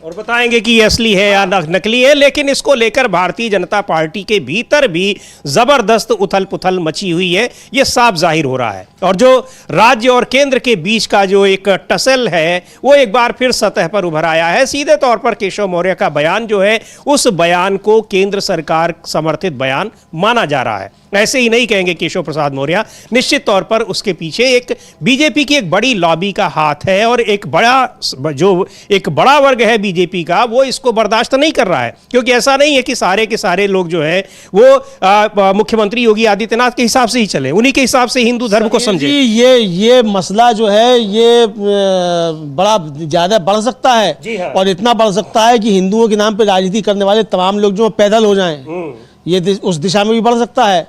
और बताएंगे कि ये असली है या नकली है। लेकिन इसको लेकर भारतीय जनता पार्टी के भीतर भी जबरदस्त उथल पुथल मची हुई है, ये साफ जाहिर हो रहा है। और जो राज्य और केंद्र के बीच का जो एक टसल है वो एक बार फिर सतह पर उभर आया है। सीधे तौर पर केशव मौर्य का बयान जो है, उस बयान को केंद्र सरकार समर्थित बयान माना जा रहा है। ऐसे ही नहीं कहेंगे केशव प्रसाद मौर्य, निश्चित तौर पर उसके पीछे एक बीजेपी की एक बड़ी लॉबी का हाथ है और एक बड़ा वर्ग है बीजेपी का, वो इसको बर्दाश्त नहीं कर रहा है, क्योंकि ऐसा नहीं है कि सारे के सारे लोग जो है वो मुख्यमंत्री योगी आदित्यनाथ के हिसाब से ही चले, उन्हीं के हिसाब से हिंदू धर्म को समझे। ये मसला जो है ये बड़ा ज्यादा बढ़ सकता है और इतना बढ़ सकता है कि हिंदुओं के नाम पे राजनीति करने वाले तमाम लोग जो पैदल हो जाएं, ये उस दिशा में भी बढ़ सकता है।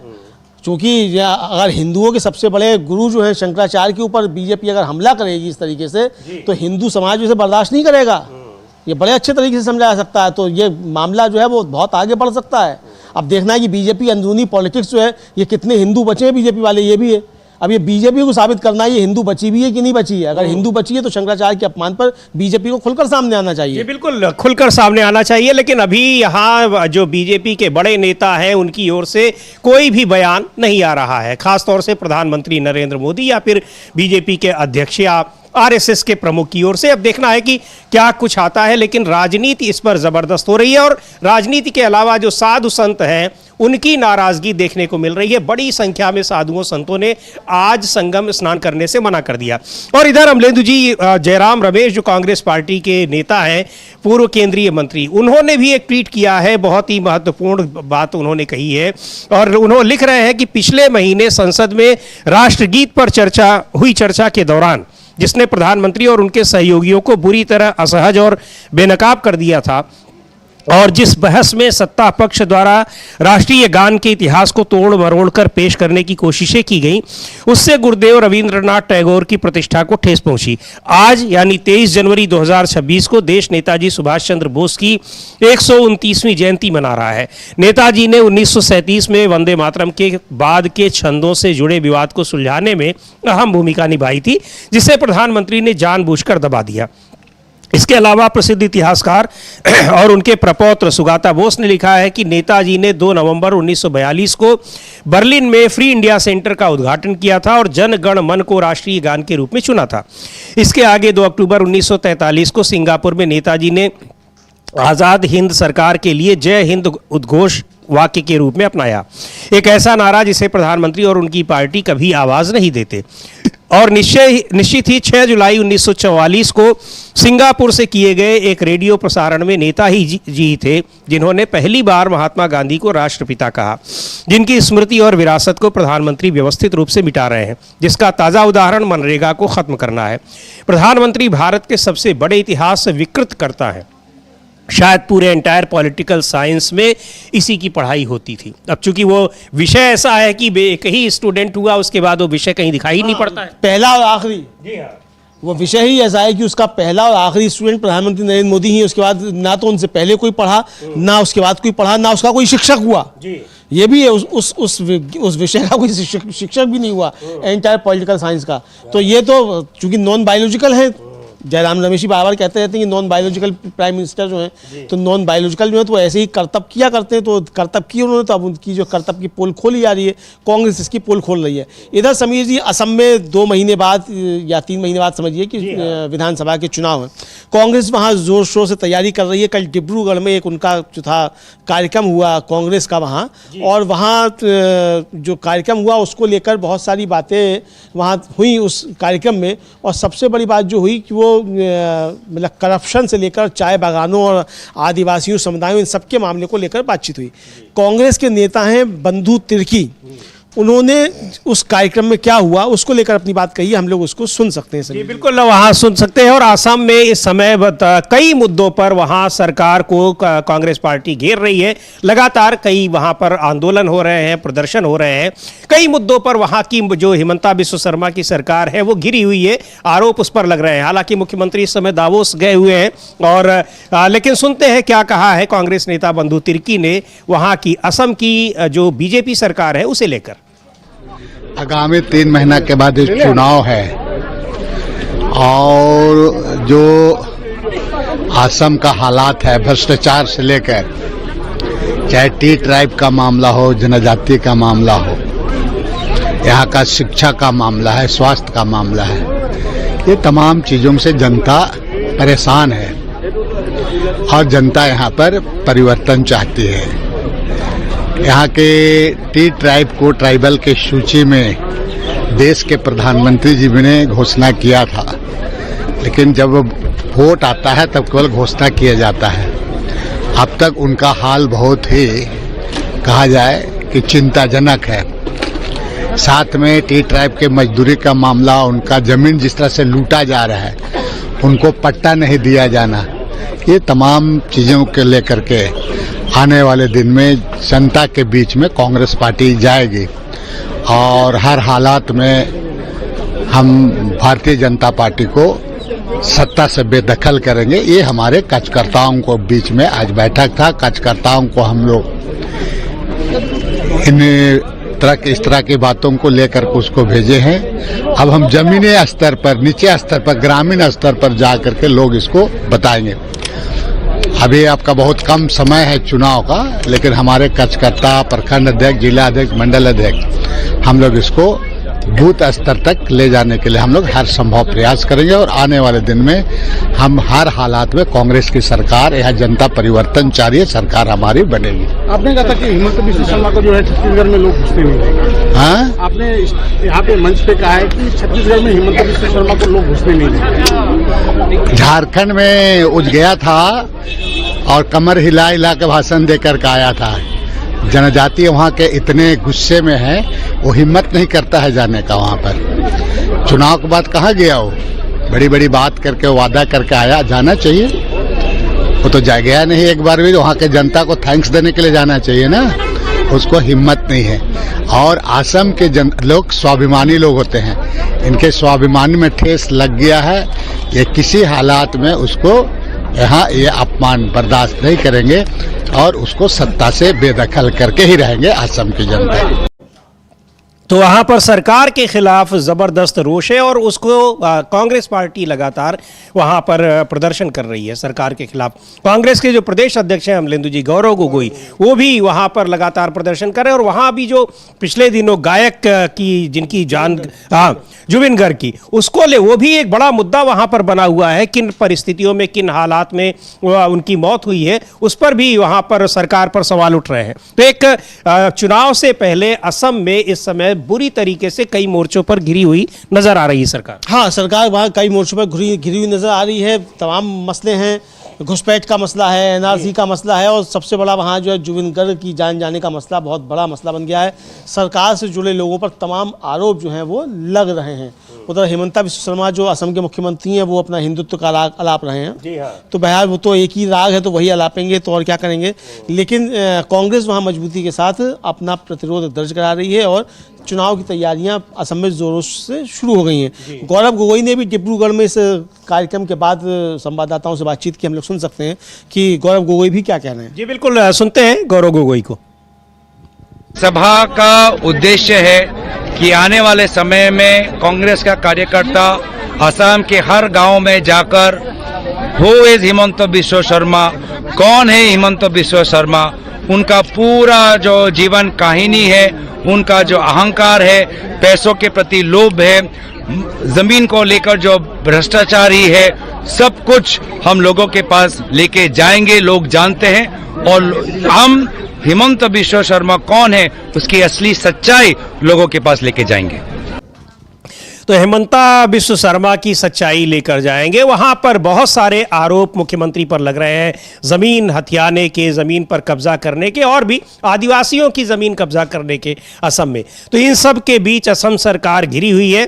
क्योंकि अगर हिंदुओं के सबसे बड़े गुरु जो हैं शंकराचार्य के ऊपर बीजेपी अगर हमला करेगी इस तरीके से, तो हिंदू समाज उसे बर्दाश्त नहीं करेगा। ये बड़े अच्छे तरीके से समझा जा सकता है। तो ये मामला जो है वो बहुत आगे बढ़ सकता है। अब देखना है कि बीजेपी अंदरूनी पॉलिटिक्स जो है ये कितने हिंदू बचे हैं बीजेपी वाले, ये भी है। अब ये बीजेपी को साबित करना है ये हिंदू बची भी है कि नहीं बची है। अगर हिंदू बची है तो शंकराचार्य के अपमान पर बीजेपी को खुलकर सामने आना चाहिए। ये बिल्कुल खुलकर सामने आना चाहिए, लेकिन अभी यहाँ जो बीजेपी के बड़े नेता हैं उनकी ओर से कोई भी बयान नहीं आ रहा है, खासतौर से प्रधानमंत्री नरेंद्र मोदी या फिर बीजेपी के अध्यक्ष या आरएसएस के प्रमुख की ओर से। अब देखना है कि क्या कुछ आता है, लेकिन राजनीति इस पर जबरदस्त हो रही है और राजनीति के अलावा जो साधु संत हैं उनकी नाराजगी देखने को मिल रही है। बड़ी संख्या में साधुओं संतों ने आज संगम स्नान करने से मना कर दिया। और इधर अमलेंदु जी, जयराम रमेश जो कांग्रेस पार्टी के नेता हैं, पूर्व केंद्रीय मंत्री, उन्होंने भी एक ट्वीट किया है, बहुत ही महत्वपूर्ण बात उन्होंने कही है और उन्होंने लिख रहे हैं कि पिछले महीने संसद में राष्ट्रगीत पर चर्चा के दौरान जिसने प्रधानमंत्री और उनके सहयोगियों को बुरी तरह असहज और बेनकाब कर दिया था और जिस बहस में सत्ता पक्ष द्वारा राष्ट्रीय गान के इतिहास को तोड़ मरोड़ कर पेश करने की कोशिशें की गई, उससे गुरुदेव रविंद्रनाथ टैगोर की प्रतिष्ठा को ठेस पहुंची। आज यानी 23 जनवरी 2026 को देश नेताजी सुभाष चंद्र बोस की 129वीं जयंती मना रहा है। नेताजी ने 1937 में वंदे मातरम के बाद के छंदों से जुड़े विवाद को सुलझाने में अहम भूमिका निभाई थी, जिसे प्रधानमंत्री ने जानबूझकर दबा दिया। इसके अलावा प्रसिद्ध इतिहासकार और उनके प्रपौत्र सुगाता बोस ने लिखा है कि नेताजी ने 2 नवंबर 1942 को बर्लिन में फ्री इंडिया सेंटर का उद्घाटन किया था और जन गण मन को राष्ट्रीय गान के रूप में चुना था। इसके आगे 2 अक्टूबर 1943 को सिंगापुर में नेताजी ने आज़ाद हिंद सरकार के लिए जय हिंद उद्घोष वाक्य के रूप में अपनाया, एक ऐसा नारा जिसे प्रधानमंत्री और उनकी पार्टी कभी आवाज़ नहीं देते। और निश्चित ही 6 जुलाई 1944 को सिंगापुर से किए गए एक रेडियो प्रसारण में नेता ही जी थे जिन्होंने पहली बार महात्मा गांधी को राष्ट्रपिता कहा, जिनकी स्मृति और विरासत को प्रधानमंत्री व्यवस्थित रूप से मिटा रहे हैं, जिसका ताज़ा उदाहरण मनरेगा को ख़त्म करना है। प्रधानमंत्री भारत के सबसे बड़े इतिहास से विकृत करता है। शायद पूरे एंटायर पॉलिटिकल साइंस में इसी की पढ़ाई होती थी। अब चूंकि वो विषय ऐसा है कि एक ही स्टूडेंट हुआ, उसके बाद वो विषय कहीं दिखाई नहीं पड़ता है। पहला और आखिरी, वो विषय ही ऐसा है कि उसका पहला और आखिरी स्टूडेंट प्रधानमंत्री नरेंद्र मोदी ही। उसके बाद ना तो उनसे पहले कोई पढ़ा, ना उसके बाद कोई पढ़ा, ना उसका कोई शिक्षक हुआ। ये भी है, उस विषय का कोई शिक्षक भी नहीं हुआ एंटायर पॉलिटिकल साइंस का। तो ये तो चूंकि नॉन बायोलॉजिकल है, जयराम रमेश जी बार कहते रहते हैं कि नॉन बायोलॉजिकल प्राइम मिनिस्टर जो हैं, तो नॉन बायोलॉजिकल जो है तो ऐसे ही कर्तव्य किया करते हैं। तो कर्तव्य की उन्होंने, तो अब उनकी जो कर्तव्य की पोल खोली जा रही है, कांग्रेस इसकी पोल खोल रही है। इधर समीर जी, असम में 2 महीने बाद या 3 महीने बाद समझिए कि विधानसभा के चुनाव हैं। कांग्रेस वहाँ जोर शोर से तैयारी कर रही है। कल डिब्रूगढ़ में एक उनका जो था कार्यक्रम हुआ कांग्रेस का वहाँ, और वहाँ जो कार्यक्रम हुआ उसको लेकर बहुत सारी बातें वहाँ हुई उस कार्यक्रम में। और सबसे बड़ी बात जो हुई कि वो मतलब करप्शन से लेकर चाय बागानों और आदिवासियों समुदायों, इन सबके मामले को लेकर बातचीत हुई। कांग्रेस के नेता हैं बंधु तिर्की, उन्होंने उस कार्यक्रम में क्या हुआ उसको लेकर अपनी बात कही। हम लोग उसको सुन सकते हैं सर। बिल्कुल, वहाँ सुन सकते हैं। और असम में इस समय कई मुद्दों पर वहाँ सरकार को कांग्रेस पार्टी घेर रही है। लगातार कई वहाँ पर आंदोलन हो रहे हैं, प्रदर्शन हो रहे हैं। कई मुद्दों पर वहाँ की जो हिमंता बिस्वा शर्मा की सरकार है वो घिरी हुई है, आरोप उस पर लग रहे हैं। हालांकि मुख्यमंत्री इस समय दावोस गए हुए हैं और लेकिन सुनते हैं क्या कहा है कांग्रेस नेता बंधु तिर्की ने वहाँ की असम की जो बीजेपी सरकार है उसे लेकर। आगामी 3 महीना के बाद एक चुनाव है और जो असम का हालात है भ्रष्टाचार से लेकर, चाहे टी ट्राइब का मामला हो, जनजाति का मामला हो, यहाँ का शिक्षा का मामला है, स्वास्थ्य का मामला है, ये तमाम चीज़ों से जनता परेशान है और जनता यहाँ पर परिवर्तन चाहती है। यहाँ के टी ट्राइब को ट्राइबल के सूची में देश के प्रधानमंत्री जी ने घोषणा किया था, लेकिन जब वोट आता है तब केवल घोषणा किया जाता है। अब तक उनका हाल बहुत ही कहा जाए कि चिंताजनक है। साथ में टी ट्राइब के मजदूरी का मामला, उनका जमीन जिस तरह से लूटा जा रहा है, उनको पट्टा नहीं दिया जाना, ये तमाम चीज़ों के लेकर के आने वाले दिन में जनता के बीच में कांग्रेस पार्टी जाएगी और हर हालात में हम भारतीय जनता पार्टी को सत्ता से बेदखल करेंगे। ये हमारे कार्यकर्ताओं को बीच में आज बैठक था। कार्यकर्ताओं को हम लोग इस तरह की बातों को लेकर के उसको भेजे हैं। अब हम जमीनी स्तर पर, नीचे स्तर पर, ग्रामीण स्तर पर जा करके लोग इसको बताएंगे। अभी आपका बहुत कम समय है चुनाव का, लेकिन हमारे कार्यकर्ता, प्रखंड अध्यक्ष, जिला अध्यक्ष, मंडल अध्यक्ष, हम लोग इसको बूथ स्तर तक ले जाने के लिए हम लोग हर संभव प्रयास करेंगे और आने वाले दिन में हम हर हालात में कांग्रेस की सरकार, यह जनता परिवर्तन चाह सरकार हमारी बनेगी। आपने कहा था कि हिमंत बिस्व शर्मा को जो है छत्तीसगढ़ में लोग घुसने नहीं देंगे। हाँ, आपने यहाँ पे मंच पे कहा है कि छत्तीसगढ़ में हिमंत बिस्व शर्मा को लोग घुसने नहीं देंगे। झारखंड में उज गया था और कमर हिला हिला के भाषण देकर के आया था। जनजाति वहाँ के इतने गुस्से में है, वो हिम्मत नहीं करता है जाने का वहाँ पर। चुनाव के बाद कहाँ गया वो? बड़ी बड़ी बात करके वादा करके आया, जाना चाहिए। वो तो जा गया नहीं एक बार भी, वहाँ के जनता को थैंक्स देने के लिए जाना चाहिए ना। उसको हिम्मत नहीं है। और असम के लोग स्वाभिमानी लोग होते हैं, इनके स्वाभिमान में ठेस लग गया है। ये किसी हालात में उसको यहाँ ये अपमान बर्दाश्त नहीं करेंगे और उसको सत्ता से बेदखल करके ही रहेंगे असम की जनता। तो वहां पर सरकार के खिलाफ जबरदस्त रोष है और उसको कांग्रेस पार्टी लगातार वहां पर प्रदर्शन कर रही है सरकार के खिलाफ। कांग्रेस के जो प्रदेश अध्यक्ष हैं अमलेंदु जी, गौरव गोगोई, वो भी वहां पर लगातार प्रदर्शन कर रहे हैं। और वहां भी जो पिछले दिनों गायक की जिनकी जान जुबिन गर्ग की, उसको ले वो भी एक बड़ा मुद्दा वहां पर बना हुआ है। किन परिस्थितियों में, किन हालात में उनकी मौत हुई है, उस पर भी वहां पर सरकार पर सवाल उठ रहे हैं। तो एक चुनाव से पहले असम में इस समय बुरी तरीके से कई मोर्चों पर घिरी हुई नजर आ रही है सरकार। हाँ, सरकार वहाँ कई मोर्चों पर घिरी हुई नजर आ रही है। तमाम मसले हैं, घुसपैठ का मसला है, एनआरसी का मसला है और सबसे बड़ा वहाँ जो है जुबिन गर्ग की जान जाने का मसला बहुत बड़ा मसला बन गया है। सरकार से जुड़े लोगों पर तमाम आरोप जो हैं वो लग रहे हैं। उधर हिमंता बिस्व शर्मा जो असम के मुख्यमंत्री हैं, वो अपना हिंदुत्व का राग अलाप रहे हैं। जी हाँ। तो बहरहाल वो तो एक ही राग है, तो वही अलापेंगे, तो और क्या करेंगे। लेकिन कांग्रेस वहाँ मजबूती के साथ अपना प्रतिरोध दर्ज करा रही है और चुनाव की तैयारियां असम में जोरों से शुरू हो गई हैं। गौरव गोगोई ने भी डिब्रूगढ़ में इस कार्यक्रम के बाद संवाददाताओं से बातचीत की। हम लोग सुन सकते हैं कि गौरव गोगोई भी क्या कह रहे हैं। जी बिल्कुल, सुनते हैं गौरव गोगोई को। सभा का उद्देश्य है कि आने वाले समय में कांग्रेस का कार्यकर्ता असम के हर गांव में जाकर हु इज हिमंत बिस्व शर्मा, कौन है हिमंत बिस्व शर्मा, उनका पूरा जो जीवन कहानी है, उनका जो अहंकार है, पैसों के प्रति लोभ है, जमीन को लेकर जो भ्रष्टाचारी है, सब कुछ हम लोगों के पास लेके जाएंगे। लोग जानते हैं और हम हिमंत बिस्व शर्मा कौन है, उसकी असली सच्चाई लोगों के पास लेके जाएंगे। तो हिमंता बिस्व शर्मा की सच्चाई लेकर जाएंगे। वहां पर बहुत सारे आरोप मुख्यमंत्री पर लग रहे हैं, जमीन हथियाने के, जमीन पर कब्जा करने के और भी आदिवासियों की जमीन कब्जा करने के असम में। तो इन सब के बीच असम सरकार घिरी हुई है,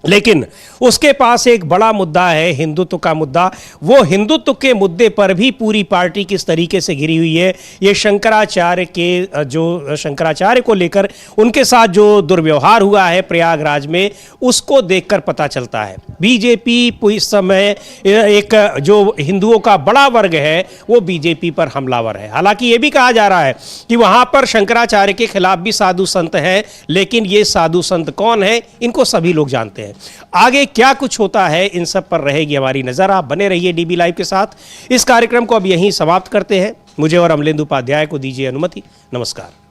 लेकिन उसके पास एक बड़ा मुद्दा है, हिंदुत्व का मुद्दा। वो हिंदुत्व के मुद्दे पर भी पूरी पार्टी किस तरीके से घिरी हुई है, ये शंकराचार्य के जो शंकराचार्य को लेकर उनके साथ जो दुर्व्यवहार हुआ है प्रयागराज में, उसको देखकर पता चलता है। बीजेपी इस समय एक जो हिंदुओं का बड़ा वर्ग है वो बीजेपी पर हमलावर है। हालांकि ये भी कहा जा रहा है कि वहां पर शंकराचार्य के खिलाफ भी साधु संत हैं, लेकिन ये साधु संत कौन है, इनको सभी लोग जानते हैं। आगे क्या कुछ होता है, इन सब पर रहेगी हमारी नजर। आप बने रहिए डीबी लाइव के साथ। इस कार्यक्रम को अब यहीं समाप्त करते हैं। मुझे और अमलेंदु उपाध्याय को दीजिए अनुमति। नमस्कार।